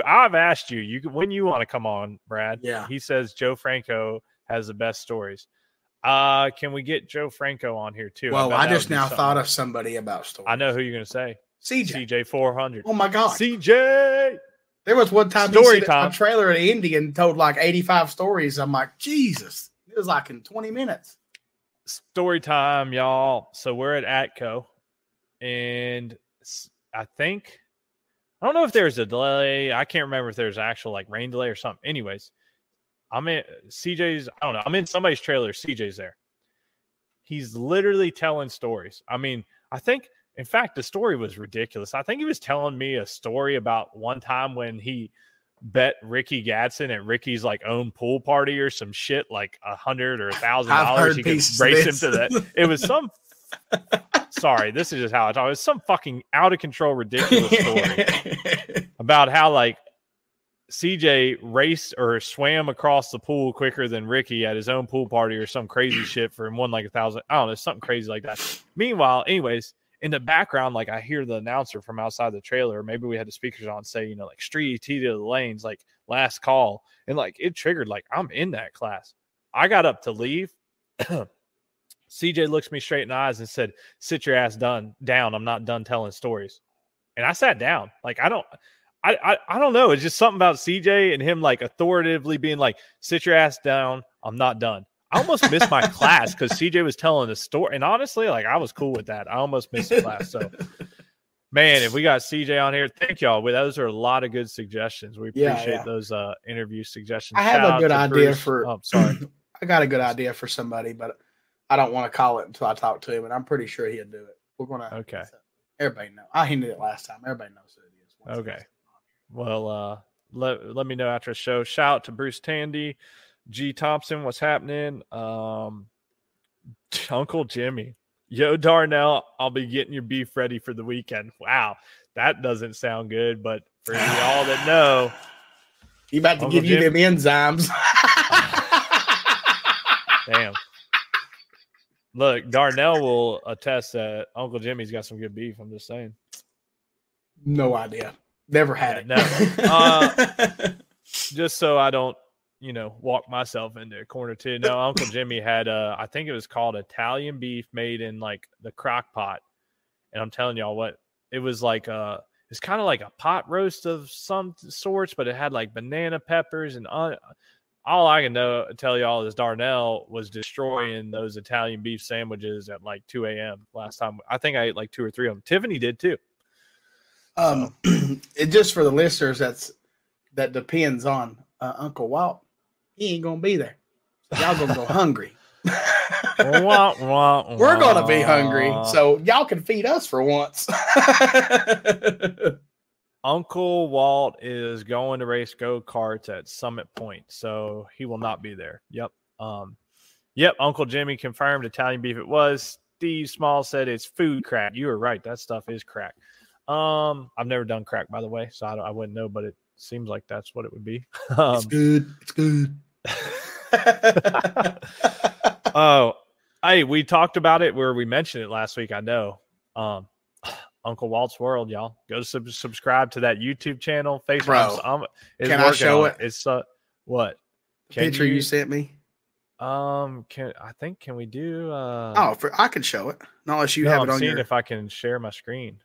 [SPEAKER 1] I've asked you when you want to come on, Brad.
[SPEAKER 2] Yeah.
[SPEAKER 1] He says Joe Franco has the best stories. Can we get Joe Franco on here too?
[SPEAKER 2] Well, I just now thought of somebody about stories.
[SPEAKER 1] I know who you're going to say. CJ 400.
[SPEAKER 2] Oh my God.
[SPEAKER 1] CJ.
[SPEAKER 2] There was one time he sat in a trailer at Indy and told like 85 stories. I'm like, Jesus. It was like in 20 minutes.
[SPEAKER 1] Story time, y'all. So we're at ATCO, and I don't know if there's a delay. I can't remember if there's actual like rain delay or something. Anyways, I'm in CJ's. I don't know. I'm in somebody's trailer. CJ's there. He's literally telling stories. I mean, in fact, the story was ridiculous. I think he was telling me a story about one time when he bet Ricky Gadsden at Ricky's like own pool party or some shit, like $100 or $1,000. He could race him to that. It was some. Sorry, this is just how I talk. It's some fucking out of control, ridiculous story about how like CJ raced or swam across the pool quicker than Ricky at his own pool party or some crazy shit for him, won like 1,000. I don't know, something crazy like that. Meanwhile, anyways, in the background, like I hear the announcer from outside the trailer, or maybe we had the speakers on say, you know, like street T to the lanes, like last call. And like it triggered, like I'm in that class. I got up to leave. CJ looks me straight in the eyes and said, "Sit your ass down. I'm not done telling stories." And I sat down. Like I don't know. It's just something about CJ and him like authoritatively being like, "Sit your ass down. I'm not done." I almost missed my class because CJ was telling a story. And honestly, like I was cool with that. I almost missed the class. So, man, if we got CJ on here, thank y'all. Those are a lot of good suggestions. We appreciate those interview suggestions.
[SPEAKER 2] I have a good idea
[SPEAKER 1] Bruce.
[SPEAKER 2] for.
[SPEAKER 1] Oh, sorry.
[SPEAKER 2] I got a good idea for somebody, but I don't want to call it until I talk to him. And I'm pretty sure he'll do it. We're gonna. Okay. Everybody know. I hinted it last time. Everybody knows who it is.
[SPEAKER 1] Okay. Well, let me know after the show. Shout out to Bruce Tandy, G Thompson. What's happening? Uncle Jimmy. Yo, Darnell, I'll be getting your beef ready for the weekend. Wow, that doesn't sound good, but for y'all that know,
[SPEAKER 2] he about to give you them enzymes.
[SPEAKER 1] Damn. Look, Darnell will attest that Uncle Jimmy's got some good beef. I'm just saying.
[SPEAKER 2] No idea. Never had it.
[SPEAKER 1] No. Just so I don't, walk myself into a corner too. No, Uncle Jimmy had I think it was called Italian beef made in like the crock pot. And I'm telling y'all what, it was like it's kind of like a pot roast of some sorts, but it had like banana peppers and all I can tell y'all is Darnell was destroying those Italian beef sandwiches at like 2 a.m. last time. I think I ate like 2 or 3 of them. Tiffany did too.
[SPEAKER 2] It just for the listeners, that depends on Uncle Walt. He ain't gonna be there. So y'all gonna go hungry. We're gonna be hungry, so y'all can feed us for once.
[SPEAKER 1] Uncle Walt is going to race go-karts at Summit Point, so he will not be there. Yep. Uncle Jimmy confirmed Italian beef it was. Steve Small said it's food crack. You were right. That stuff is crack. I've never done crack, by the way, so I wouldn't know, but it seems like that's what it would be.
[SPEAKER 2] It's good. It's good.
[SPEAKER 1] Oh, hey, we talked about it where we mentioned it last week. I know. Uncle Walt's World, y'all. Go subscribe to that YouTube channel. Facebook.
[SPEAKER 2] Bro, can I show it?
[SPEAKER 1] It's what?
[SPEAKER 2] Picture you sent me.
[SPEAKER 1] Can we do?
[SPEAKER 2] I can show it. Not unless you have it on.
[SPEAKER 1] I'm seeing if I can share my screen.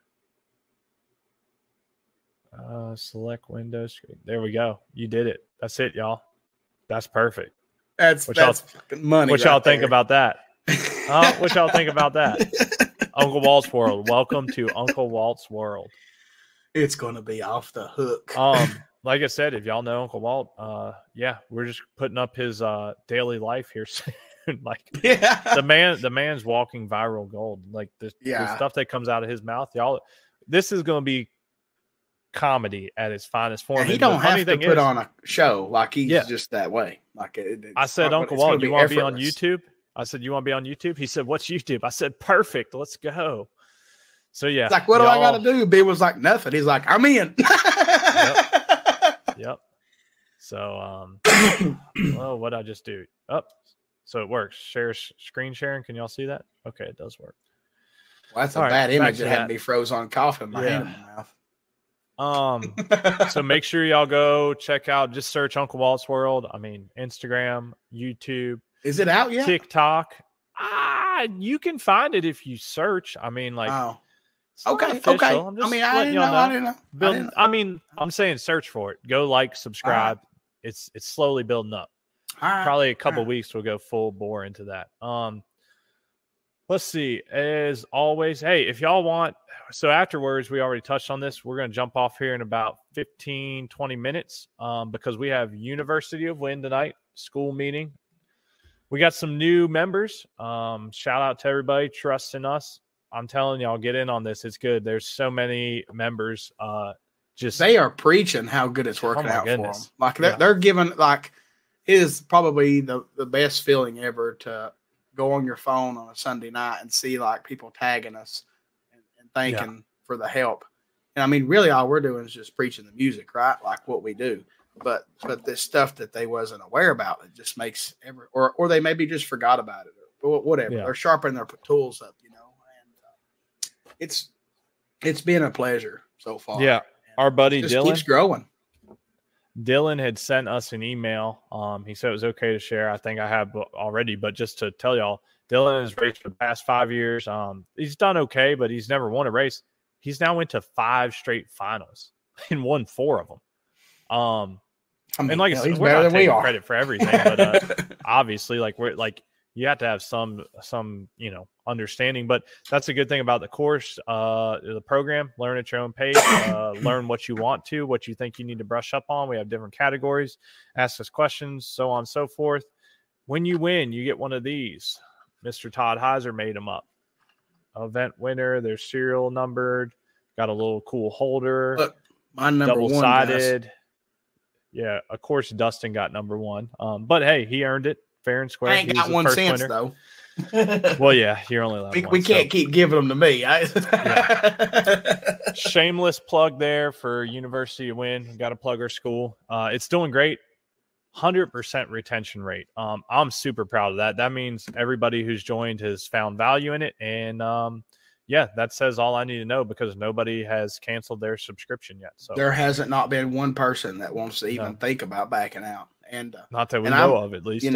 [SPEAKER 1] Select Windows screen. There we go. You did it. That's it, y'all. That's perfect.
[SPEAKER 2] That's fucking money.
[SPEAKER 1] What y'all think about that? What y'all think about that? Uncle Walt's World. Welcome to Uncle Walt's World.
[SPEAKER 2] It's gonna be off the hook.
[SPEAKER 1] Like I said, if y'all know Uncle Walt, we're just putting up his daily life here soon. The man's walking viral gold. Like the stuff that comes out of his mouth, y'all. This is gonna be comedy at its finest form.
[SPEAKER 2] And he don't have to put on a show. Like he's just that way. Like
[SPEAKER 1] I said, Uncle Walt, you want to be on YouTube? I said, you want to be on YouTube? He said, what's YouTube? I said, perfect. Let's go. So, yeah.
[SPEAKER 2] It's like, what do I got to do? B was like, nothing. He's like, I'm in.
[SPEAKER 1] Yep. So, what I just do? So it works. Screen sharing. Can y'all see that? Okay, it does work.
[SPEAKER 2] Well, that's a bad image that had me froze on cough in my hand in my mouth.
[SPEAKER 1] So make sure y'all go check out, just search Uncle Walt's World. I mean, Instagram, YouTube.
[SPEAKER 2] Is it out yet?
[SPEAKER 1] TikTok. You can find it if you search. I mean, like,
[SPEAKER 2] okay.
[SPEAKER 1] I'm just I didn't know. I'm saying search for it. Go subscribe. It's slowly building up. Probably a couple weeks we'll go full bore into that. Let's see. As always, hey, if y'all want, so afterwards, we already touched on this. We're going to jump off here in about 15, 20 minutes because we have University of Wynn tonight, school meeting. We got some new members. Shout out to everybody trusting us. I'm telling y'all, get in on this. It's good. There's so many members.
[SPEAKER 2] They are preaching how good it's working out for them. Like they're giving, like, it is probably the best feeling ever to go on your phone on a Sunday night and see like people tagging us and thanking for the help. And I mean, really all we're doing is just preaching the music, right? Like what we do. but this stuff that they wasn't aware about, it just makes or they maybe just forgot about it or whatever.
[SPEAKER 1] Yeah.
[SPEAKER 2] They're sharpening their tools up, and it's been a pleasure so far.
[SPEAKER 1] Yeah, our buddy
[SPEAKER 2] just
[SPEAKER 1] Dylan
[SPEAKER 2] keeps growing.
[SPEAKER 1] Dylan had sent us an email. He said it was okay to share. I think I have already, but just to tell y'all, Dylan has raced for the past 5 years. He's done okay, but he's never won a race. He's now went to 5 straight finals and won 4 of them. And like I said, we're not taking credit for everything, but obviously, like you have to have some understanding. But that's a good thing about the course, the program. Learn at your own pace. Learn what you want to, what you think you need to brush up on. We have different categories. Ask us questions, so on and so forth. When you win, you get one of these. Mr. Todd Heiser made them up. Event winner. They're serial numbered. Got a little cool holder.
[SPEAKER 2] Look, my number
[SPEAKER 1] double-sided. One, yeah, of course, Dustin got number 1. But hey, he earned it fair and square.
[SPEAKER 2] I ain't got 1 cent though.
[SPEAKER 1] Well, yeah, you're only allowed
[SPEAKER 2] we can't keep giving them to me.
[SPEAKER 1] Shameless plug there for University of Win. Got to plug our school. It's doing great. 100% retention rate. I'm super proud of that. That means everybody who's joined has found value in it. And yeah, that says all I need to know because nobody has canceled their subscription yet. So
[SPEAKER 2] there hasn't not been one person that wants to even think about backing out. And
[SPEAKER 1] not that we know of, at least.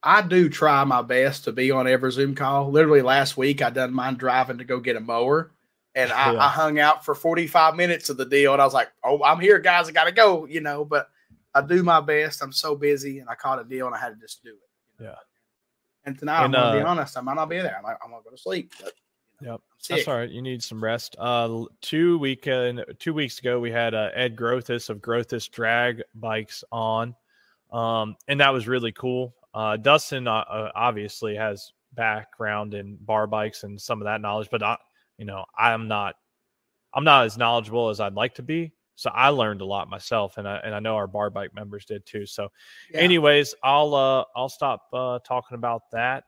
[SPEAKER 2] I do try my best to be on every Zoom call. Literally last week, I done mine driving to go get a mower. And I hung out for 45 minutes of the deal. And I was like, oh, I'm here, guys. I got to go, but I do my best. I'm so busy, and I caught a deal, and I had to just do it.
[SPEAKER 1] Yeah.
[SPEAKER 2] And tonight, I'm going to be honest, I might not be there. I'm going to go to sleep. But,
[SPEAKER 1] yep. That's all right. You need some rest. 2 weeks ago, we had Ed Grothis of Grothis Drag Bikes on, and that was really cool. Dustin obviously has background in bar bikes and some of that knowledge, but I'm not as knowledgeable as I'd like to be. So I learned a lot myself, and I know our bar bike members did too. So, anyways, I'll stop talking about that.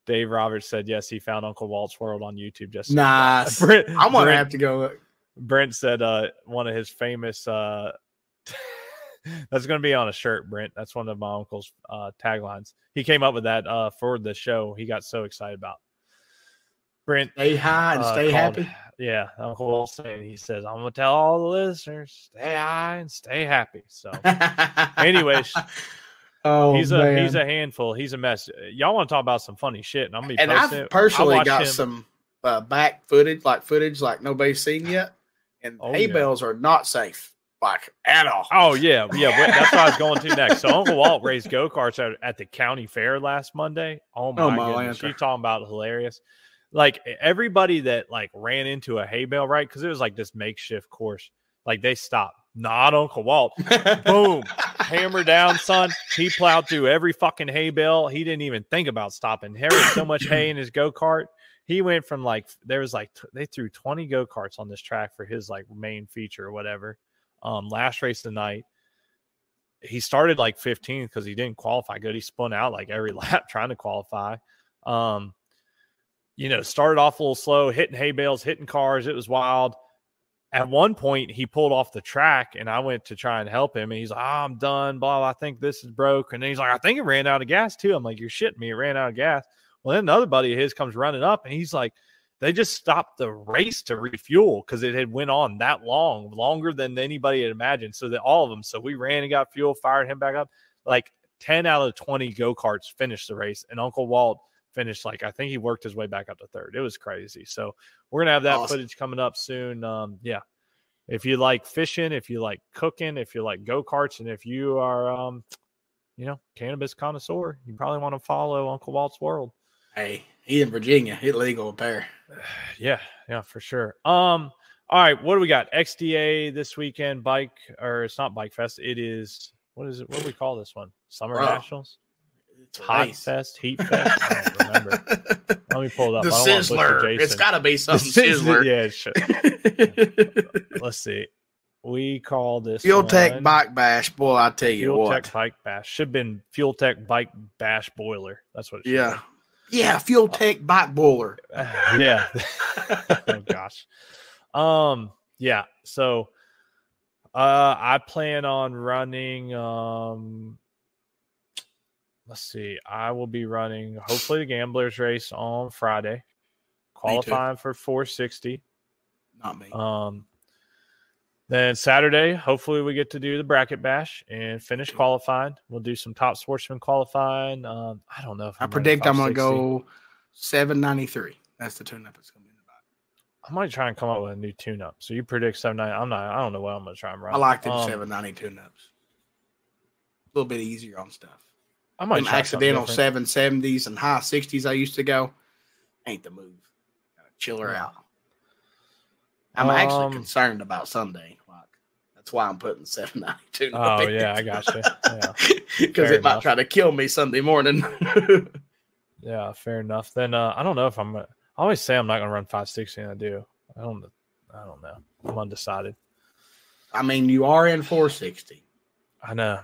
[SPEAKER 1] Dave Roberts said yes, he found Uncle Walt's World on YouTube. Just
[SPEAKER 2] nice. I'm gonna have to go.
[SPEAKER 1] Brent said one of his famous. That's going to be on a shirt, Brent. That's one of my uncle's taglines. He came up with that for the show. He got so excited about. Brent,
[SPEAKER 2] stay high and stay happy.
[SPEAKER 1] Yeah, Uncle Walt saying, he says, I'm going to tell all the listeners, stay high and stay happy. So, anyways, he's a handful. He's a mess. Y'all want to talk about some funny shit, and I'm going to be posting
[SPEAKER 2] I've personally got some back footage like nobody's seen yet, and hay bales are not safe, like at all.
[SPEAKER 1] Oh, yeah. That's what I was going to next. So, Uncle Walt raced go-karts at the county fair last Monday. Oh, my goodness. She's talking about hilarious. Like everybody that like ran into a hay bale, right? Because it was like this makeshift course. Like they stopped. Not Uncle Walt. Boom. Hammer down, son. He plowed through every fucking hay bale. He didn't even think about stopping. There was so much hay in his go-kart. He went from they threw 20 go-karts on this track for his like main feature or whatever. Last race of the night. He started like 15th because he didn't qualify good. He spun out like every lap trying to qualify. Started off a little slow, hitting hay bales, hitting cars. It was wild. At one point, he pulled off the track, and I went to try and help him. And he's like, I'm done, blah, blah, I think this is broke. And then he's like, I think it ran out of gas, too. I'm like, you're shitting me. It ran out of gas. Well, then another buddy of his comes running up, and he's like, they just stopped the race to refuel because it had went on that long, longer than anybody had imagined. So that all of them. So we ran and got fuel, fired him back up. Like 10 out of 20 go-karts finished the race, and Uncle Walt finished I think he worked his way back up to third. It was crazy. So we're gonna have that footage coming up soon. If you like fishing, if you like cooking, if you like go-karts, and if you are cannabis connoisseur, you probably want to follow Uncle Walt's World.
[SPEAKER 2] Hey, he in Virginia. It's legal up there.
[SPEAKER 1] Yeah, for sure. All right, what do we got? XDA this weekend, it's not Bike Fest. It is, what is it? What do we call this one? Summer Nationals? Hot Fest, Heat Fest. I don't remember. Let me pull it up.
[SPEAKER 2] The Sizzler. It's got to be something Sizzler.
[SPEAKER 1] Yeah, it should. Let's see. We call this
[SPEAKER 2] Fuel Tech Bike Bash. Boy, I tell you what.
[SPEAKER 1] Fuel Tech Bike Bash. Should have been Fuel Tech Bike Bash Boiler. That's what it should be.
[SPEAKER 2] Yeah, Fuel Tech Bike Boiler.
[SPEAKER 1] Yeah. Oh, gosh. Yeah. So I plan on running. Let's see. I will be running hopefully the Gamblers race on Friday, qualifying for 460.
[SPEAKER 2] Not me.
[SPEAKER 1] Then Saturday, hopefully we get to do the bracket bash and finish qualifying. We'll do some top sportsman qualifying. I don't know if
[SPEAKER 2] I predict I'm going to go 793. That's the tune-up it's going to be about.
[SPEAKER 1] I might try and come up with a new tune-up. So you predict 790. I don't know what I'm going to try and run.
[SPEAKER 2] I like them 790 tune-ups. A little bit easier on stuff.
[SPEAKER 1] I might try
[SPEAKER 2] accidental 770s and high 60s I used to go. Ain't the move. Gotta chill her out. I'm actually concerned about Sunday. That's why I'm putting 792.
[SPEAKER 1] Oh, yeah, I got you. Yeah.
[SPEAKER 2] Because it might try to kill me Sunday morning.
[SPEAKER 1] Yeah, fair enough. Then I don't know if I always say I'm not going to run 560, and I do. I don't know. I'm undecided.
[SPEAKER 2] I mean, you are in 460.
[SPEAKER 1] I know.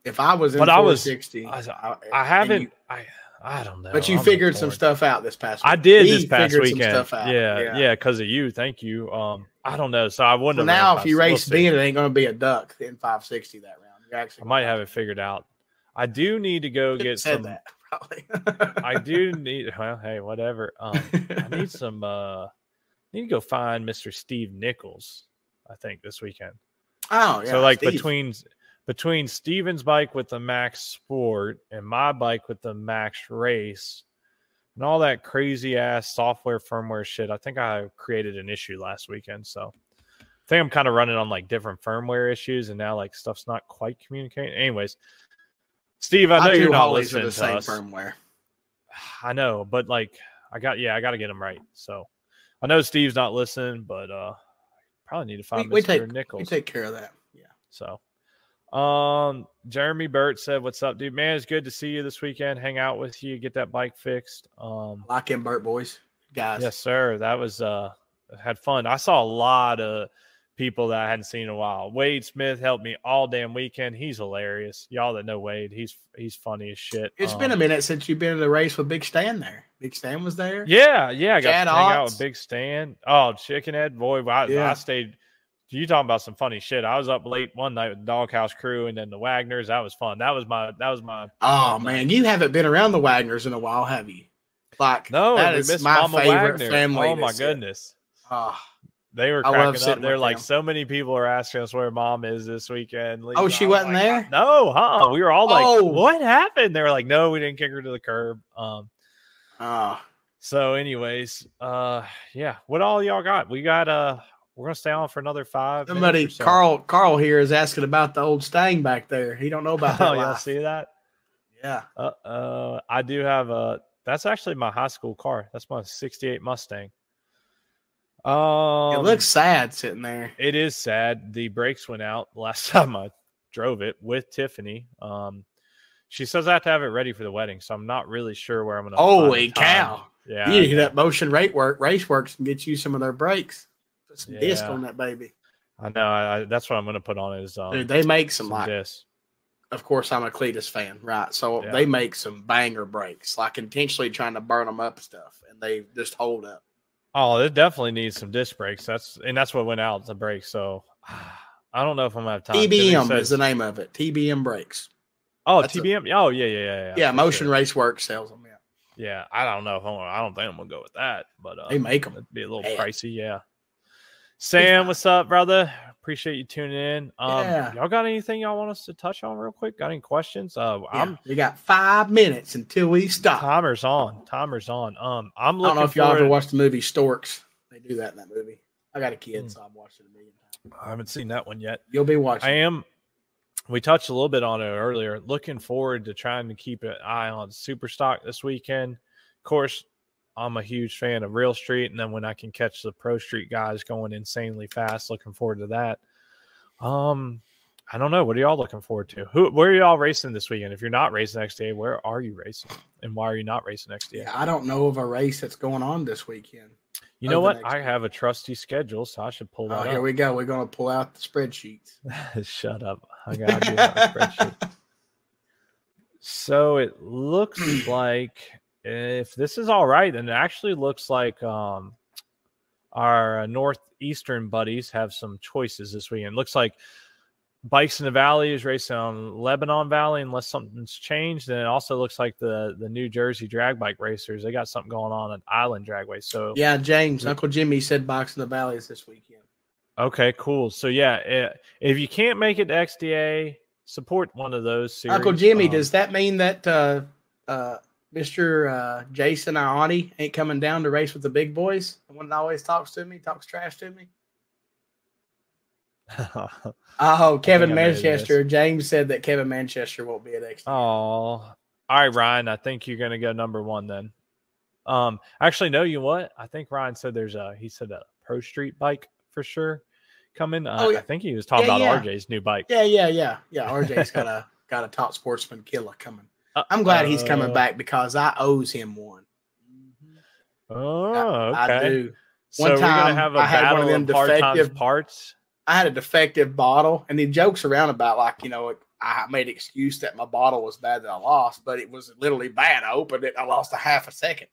[SPEAKER 2] If I was in 460,
[SPEAKER 1] I haven't. I don't know.
[SPEAKER 2] But you figured some stuff out this past week.
[SPEAKER 1] I did this past weekend. Yeah, because of you. Thank you. I don't know. So I wouldn't have.
[SPEAKER 2] Now, if you race B, it ain't going to be a duck in 560 that round.
[SPEAKER 1] I might have it figured out. I do need to go get some.
[SPEAKER 2] That, probably.
[SPEAKER 1] I do need. Well, hey, whatever. I need some. Need to go find Mr. Steve Nichols. I think this weekend.
[SPEAKER 2] Oh yeah.
[SPEAKER 1] So like between Steven's bike with the Max Sport and my bike with the Max Race and all that crazy ass software firmware shit, I think I created an issue last weekend. So I think I'm kind of running on like different firmware issues, and now like stuff's not quite communicating. Anyways, Steve, I know you're not listening to
[SPEAKER 2] same
[SPEAKER 1] us.
[SPEAKER 2] Firmware.
[SPEAKER 1] I know, but like I got to get them right. So I know Steve's not listening, but probably need to find Mr. Nichols.
[SPEAKER 2] We take care of that. Yeah.
[SPEAKER 1] So. Jeremy Burt said, "What's up, dude? Man, it's good to see you this weekend. Hang out with you, get that bike fixed."
[SPEAKER 2] Like him, Burt boys, guys.
[SPEAKER 1] Yes, sir. That was had fun. I saw a lot of people that I hadn't seen in a while. Wade Smith helped me all damn weekend. He's hilarious. Y'all that know Wade, he's funny as shit.
[SPEAKER 2] It's been a minute since you've been in the race with Big Stan there. Big Stan was there.
[SPEAKER 1] Yeah. I got to hang out with Big Stan. Oh, Chickenhead, boy, I stayed. You talking about some funny shit. I was up late one night with the Doghouse crew and then the Wagners. That was fun. That was my
[SPEAKER 2] Oh man, you haven't been around the Wagners in a while, have you? Like,
[SPEAKER 1] no,
[SPEAKER 2] that is my
[SPEAKER 1] Mama
[SPEAKER 2] favorite
[SPEAKER 1] Wagner.
[SPEAKER 2] family.
[SPEAKER 1] Oh my goodness.
[SPEAKER 2] Oh,
[SPEAKER 1] they were cracking up. They're like, so many people are asking us where Mom is this weekend.
[SPEAKER 2] Oh, she wasn't there?
[SPEAKER 1] No, we were all like, what happened? They were like, no, we didn't kick her to the curb. So anyways, yeah. What all y'all got? We got we're gonna stay on for another 5 minutes.
[SPEAKER 2] Somebody, Carl here is asking about the old Stang back there. He don't know about that.
[SPEAKER 1] Oh, y'all see that?
[SPEAKER 2] Yeah.
[SPEAKER 1] I do have that's actually my high school car. That's my 68 Mustang.
[SPEAKER 2] It looks sad sitting there.
[SPEAKER 1] It is sad. The brakes went out last time I drove it with Tiffany. She says I have to have it ready for the wedding, so I'm not really sure where I'm gonna.
[SPEAKER 2] Holy cow!
[SPEAKER 1] Yeah,
[SPEAKER 2] you need to hit up Motion Raceworks and get you some of their brakes. Put some disc on that baby.
[SPEAKER 1] I know. That's what I'm going to put on is
[SPEAKER 2] dude, they make some like
[SPEAKER 1] disc.
[SPEAKER 2] Of course, I'm a Cletus fan, right? So they make some banger brakes, like intentionally trying to burn them up and stuff, and they just hold up.
[SPEAKER 1] Oh, it definitely needs some disc brakes. That's what went out, the brakes. So I don't know if I'm going to have time.
[SPEAKER 2] TBM is the name of it. TBM brakes.
[SPEAKER 1] Oh, that's TBM? Yeah.
[SPEAKER 2] Yeah, Motion Raceworks sells them,
[SPEAKER 1] Yeah, I don't know if I don't think I'm going to go with that, but
[SPEAKER 2] they make them.
[SPEAKER 1] It'd be a little pricey, yeah. Sam, what's up, brother? Appreciate you tuning in. Y'all got anything y'all want us to touch on real quick? Got any questions?
[SPEAKER 2] We got 5 minutes until we stop.
[SPEAKER 1] Timer's on. I'm looking.
[SPEAKER 2] I don't know if y'all ever watched the movie Storks. They do that in that movie. I got a kid, so I've watched it a million times.
[SPEAKER 1] I haven't seen that one yet.
[SPEAKER 2] You'll be watching.
[SPEAKER 1] We touched a little bit on it earlier. Looking forward to trying to keep an eye on Superstock this weekend. Of course, I'm a huge fan of Real Street, and then when I can catch the Pro Street guys going insanely fast, looking forward to that. I don't know. What are y'all looking forward to? Where are y'all racing this weekend? If you're not racing XDA, where are you racing, and why are you not racing XDA?
[SPEAKER 2] Yeah, I don't know of a race that's going on this weekend.
[SPEAKER 1] You know what? I have a trusty schedule, so I should pull that up.
[SPEAKER 2] Here we go. We're going to pull out the spreadsheets.
[SPEAKER 1] Shut up. I got to do my spreadsheet. So it looks like, if this is all right, then it actually looks like our Northeastern buddies have some choices this weekend. Looks like Bikes in the Valley is racing on Lebanon Valley unless something's changed. And it also looks like the New Jersey drag bike racers, they got something going on at Island Dragway. So
[SPEAKER 2] yeah, James, Uncle Jimmy said Bikes in the Valley is this weekend.
[SPEAKER 1] Okay, cool. So yeah, if you can't make it to XDA, support one of those series.
[SPEAKER 2] Uncle Jimmy, does that mean that Mr. Jason Ioni ain't coming down to race with the big boys? The one that always talks trash to me? Oh, Kevin Manchester. James said that Kevin Manchester won't be at XDA.
[SPEAKER 1] Oh, all right, Ryan. I think you're going to go number one then. Actually, no. You know what? I think Ryan said he said a Pro Street bike for sure coming. I think he was talking about RJ's new bike.
[SPEAKER 2] Yeah. RJ's got a top sportsman killer coming. I'm glad he's coming back because I owes him one.
[SPEAKER 1] Oh, okay.
[SPEAKER 2] I do.
[SPEAKER 1] So we're gonna have a battle one of them defective parts.
[SPEAKER 2] I had a defective bottle, and he jokes around about I made an excuse that my bottle was bad that I lost, but it was literally bad. I opened it, I lost a half a second.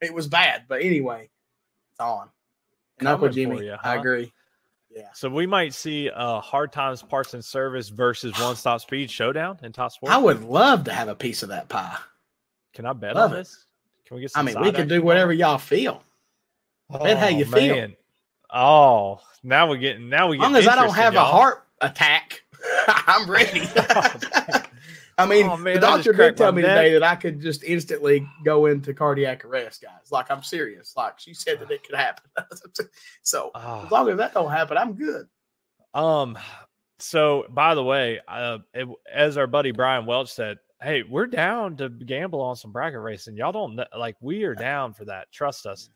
[SPEAKER 2] It was bad. But anyway, it's on. And Uncle Jimmy, I agree. Yeah.
[SPEAKER 1] So we might see Hard Times Parts and Service versus One Stop Speed showdown in Top Sport.
[SPEAKER 2] I would love to have a piece of that pie.
[SPEAKER 1] Can I bet on this? Can we get some?
[SPEAKER 2] We can do whatever y'all feel. Bet how you feel.
[SPEAKER 1] Oh, now we get. As long
[SPEAKER 2] as I don't have a heart attack, I'm ready. The doctor did tell me today that I could just instantly go into cardiac arrest, guys. Like, I'm serious. Like, she said that it could happen. So as long as that don't happen, I'm good.
[SPEAKER 1] So by the way, as our buddy Brian Welch said, hey, we're down to gamble on some bracket racing. Y'all don't know, we are down for that. Trust us.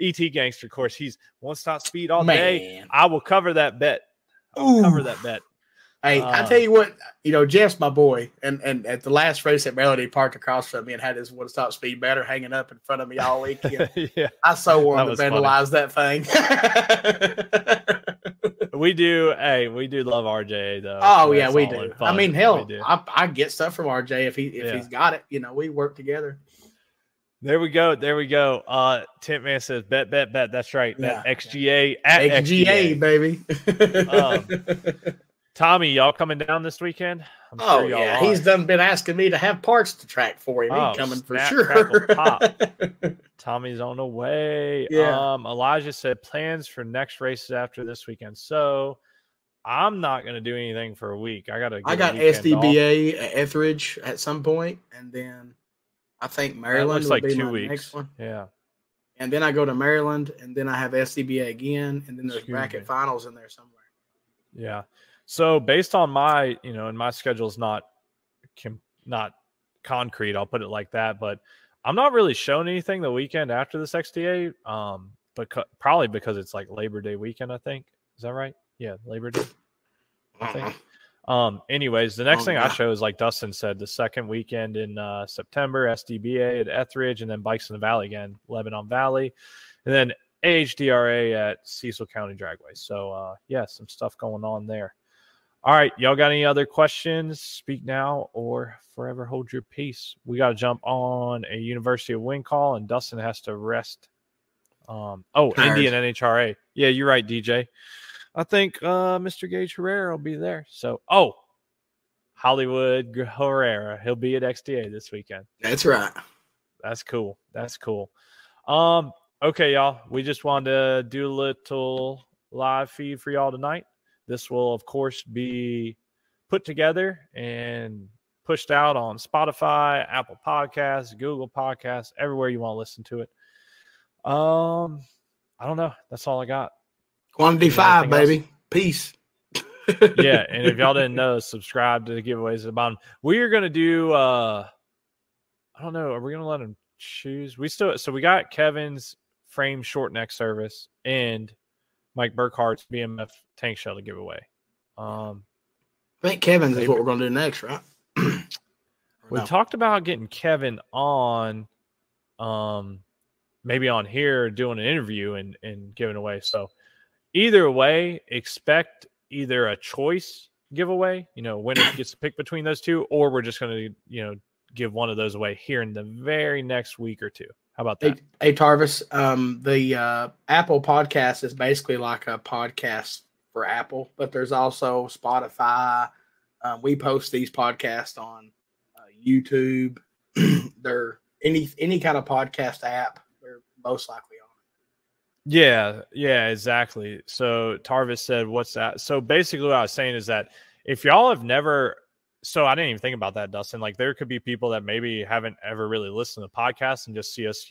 [SPEAKER 1] ET Gangster, of course, he's One Stop Speed all day. I will cover that bet. Cover that bet.
[SPEAKER 2] Hey, I tell you what, Jeff's my boy, and at the last race at Melody, parked across from me and had his One Stop Speed banner hanging up in front of me all weekend. Yeah, I so wanted to vandalize that thing.
[SPEAKER 1] We do love RJ though.
[SPEAKER 2] Oh yeah, we do. I mean, hell, I get stuff from RJ if he's got it. We work together.
[SPEAKER 1] There we go. Tint Man says bet. That's right.
[SPEAKER 2] Yeah.
[SPEAKER 1] XGA at XGA,
[SPEAKER 2] baby.
[SPEAKER 1] Tommy, y'all coming down this weekend?
[SPEAKER 2] I'm sure y'all are. He's been asking me to have parts to track for him. He's coming for sure.
[SPEAKER 1] Tommy's on the way.
[SPEAKER 2] Yeah.
[SPEAKER 1] Elijah said plans for next races after this weekend. So I'm not going to do anything for a week. I got
[SPEAKER 2] SDBA at Etheridge at some point, and then I think Maryland will be 2 weeks. Next one.
[SPEAKER 1] Yeah.
[SPEAKER 2] And then I go to Maryland, and then I have SDBA again, and then there's bracket finals in there somewhere.
[SPEAKER 1] Yeah. So based on my, and my schedule is not concrete, I'll put it like that, but I'm not really showing anything the weekend after this XDA, probably because it's like Labor Day weekend, I think. Is that right? Yeah, Labor Day, I think. Anyways, the next thing I show is, like Dustin said, the second weekend in September, SDBA at Etheridge, and then Bikes in the Valley again, Lebanon Valley, and then AHDRA at Cecil County Dragway. So, some stuff going on there. All right, y'all got any other questions? Speak now or forever hold your peace. We got to jump on a University of Win call, and Dustin has to rest. Indian NHRA. Yeah, you're right, DJ. I think Mr. Gage Herrera will be there. So, Hollywood Herrera. He'll be at XDA this weekend.
[SPEAKER 2] That's right.
[SPEAKER 1] That's cool. Okay, y'all. We just wanted to do a little live feed for y'all tonight. This will, of course, be put together and pushed out on Spotify, Apple Podcasts, Google Podcasts, everywhere you want to listen to it. I don't know. That's all I got.
[SPEAKER 2] Quantity 5, baby. Peace.
[SPEAKER 1] Yeah, and if y'all didn't know, subscribe to the giveaways at the bottom. We are going to do, I don't know, are we going to let them choose? So we got Kevin's frame short neck service and Mike Burkhart's BMF tank shell to give away.
[SPEAKER 2] I think Kevin's is what we're going to do next, right?
[SPEAKER 1] We talked about getting Kevin on, maybe on here doing an interview and giving away. So either way, expect either a choice giveaway, winner gets to pick between those two, or we're just going to, give one of those away here in the very next week or two. How about that?
[SPEAKER 2] Hey Tarvis, the Apple podcast is basically like a podcast for Apple, but there's also Spotify. We post these podcasts on YouTube. They're any kind of podcast app. They're most likely on.
[SPEAKER 1] Yeah, exactly. So Tarvis said, what's that? So basically what I was saying is that if y'all have never, so I didn't even think about that, Dustin. Like there could be people that maybe haven't ever really listened to podcasts and just see us,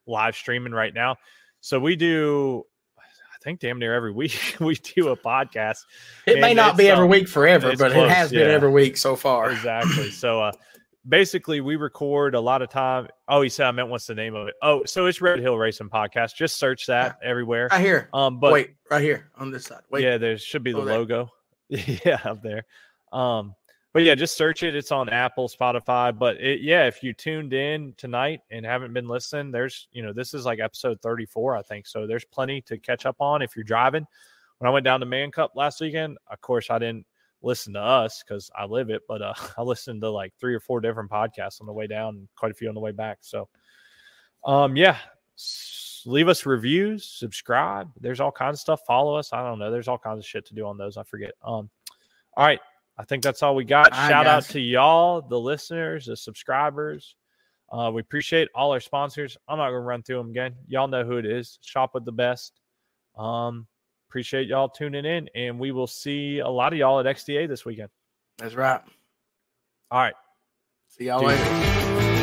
[SPEAKER 1] live streaming right now. So we do, I think damn near every week we do a podcast.
[SPEAKER 2] It may not be every week forever, but it has been every week so far.
[SPEAKER 1] Exactly. So basically we record a lot of time. Oh, he said I meant what's the name of it? Oh, so it's Red Hill Racing Podcast. Just search that everywhere.
[SPEAKER 2] Right here.
[SPEAKER 1] But
[SPEAKER 2] wait, right here on this side. Wait.
[SPEAKER 1] Yeah, there should be the logo. Yeah, up there. But yeah, just search it. It's on Apple, Spotify. But if you tuned in tonight and haven't been listening, there's, this is like episode 34, I think. So there's plenty to catch up on if you're driving. When I went down to Man Cup last weekend, of course, I didn't listen to us because I live it, but I listened to like 3 or 4 different podcasts on the way down and quite a few on the way back. So, leave us reviews, subscribe. There's all kinds of stuff. Follow us. I don't know. There's all kinds of shit to do on those. I forget. All right. I think that's all we got. Shout out to y'all, the listeners, the subscribers. We appreciate all our sponsors. I'm not going to run through them again. Y'all know who it is. Shop with the best. Appreciate y'all tuning in, and we will see a lot of y'all at XDA this weekend.
[SPEAKER 2] That's right.
[SPEAKER 1] All right.
[SPEAKER 2] See y'all later.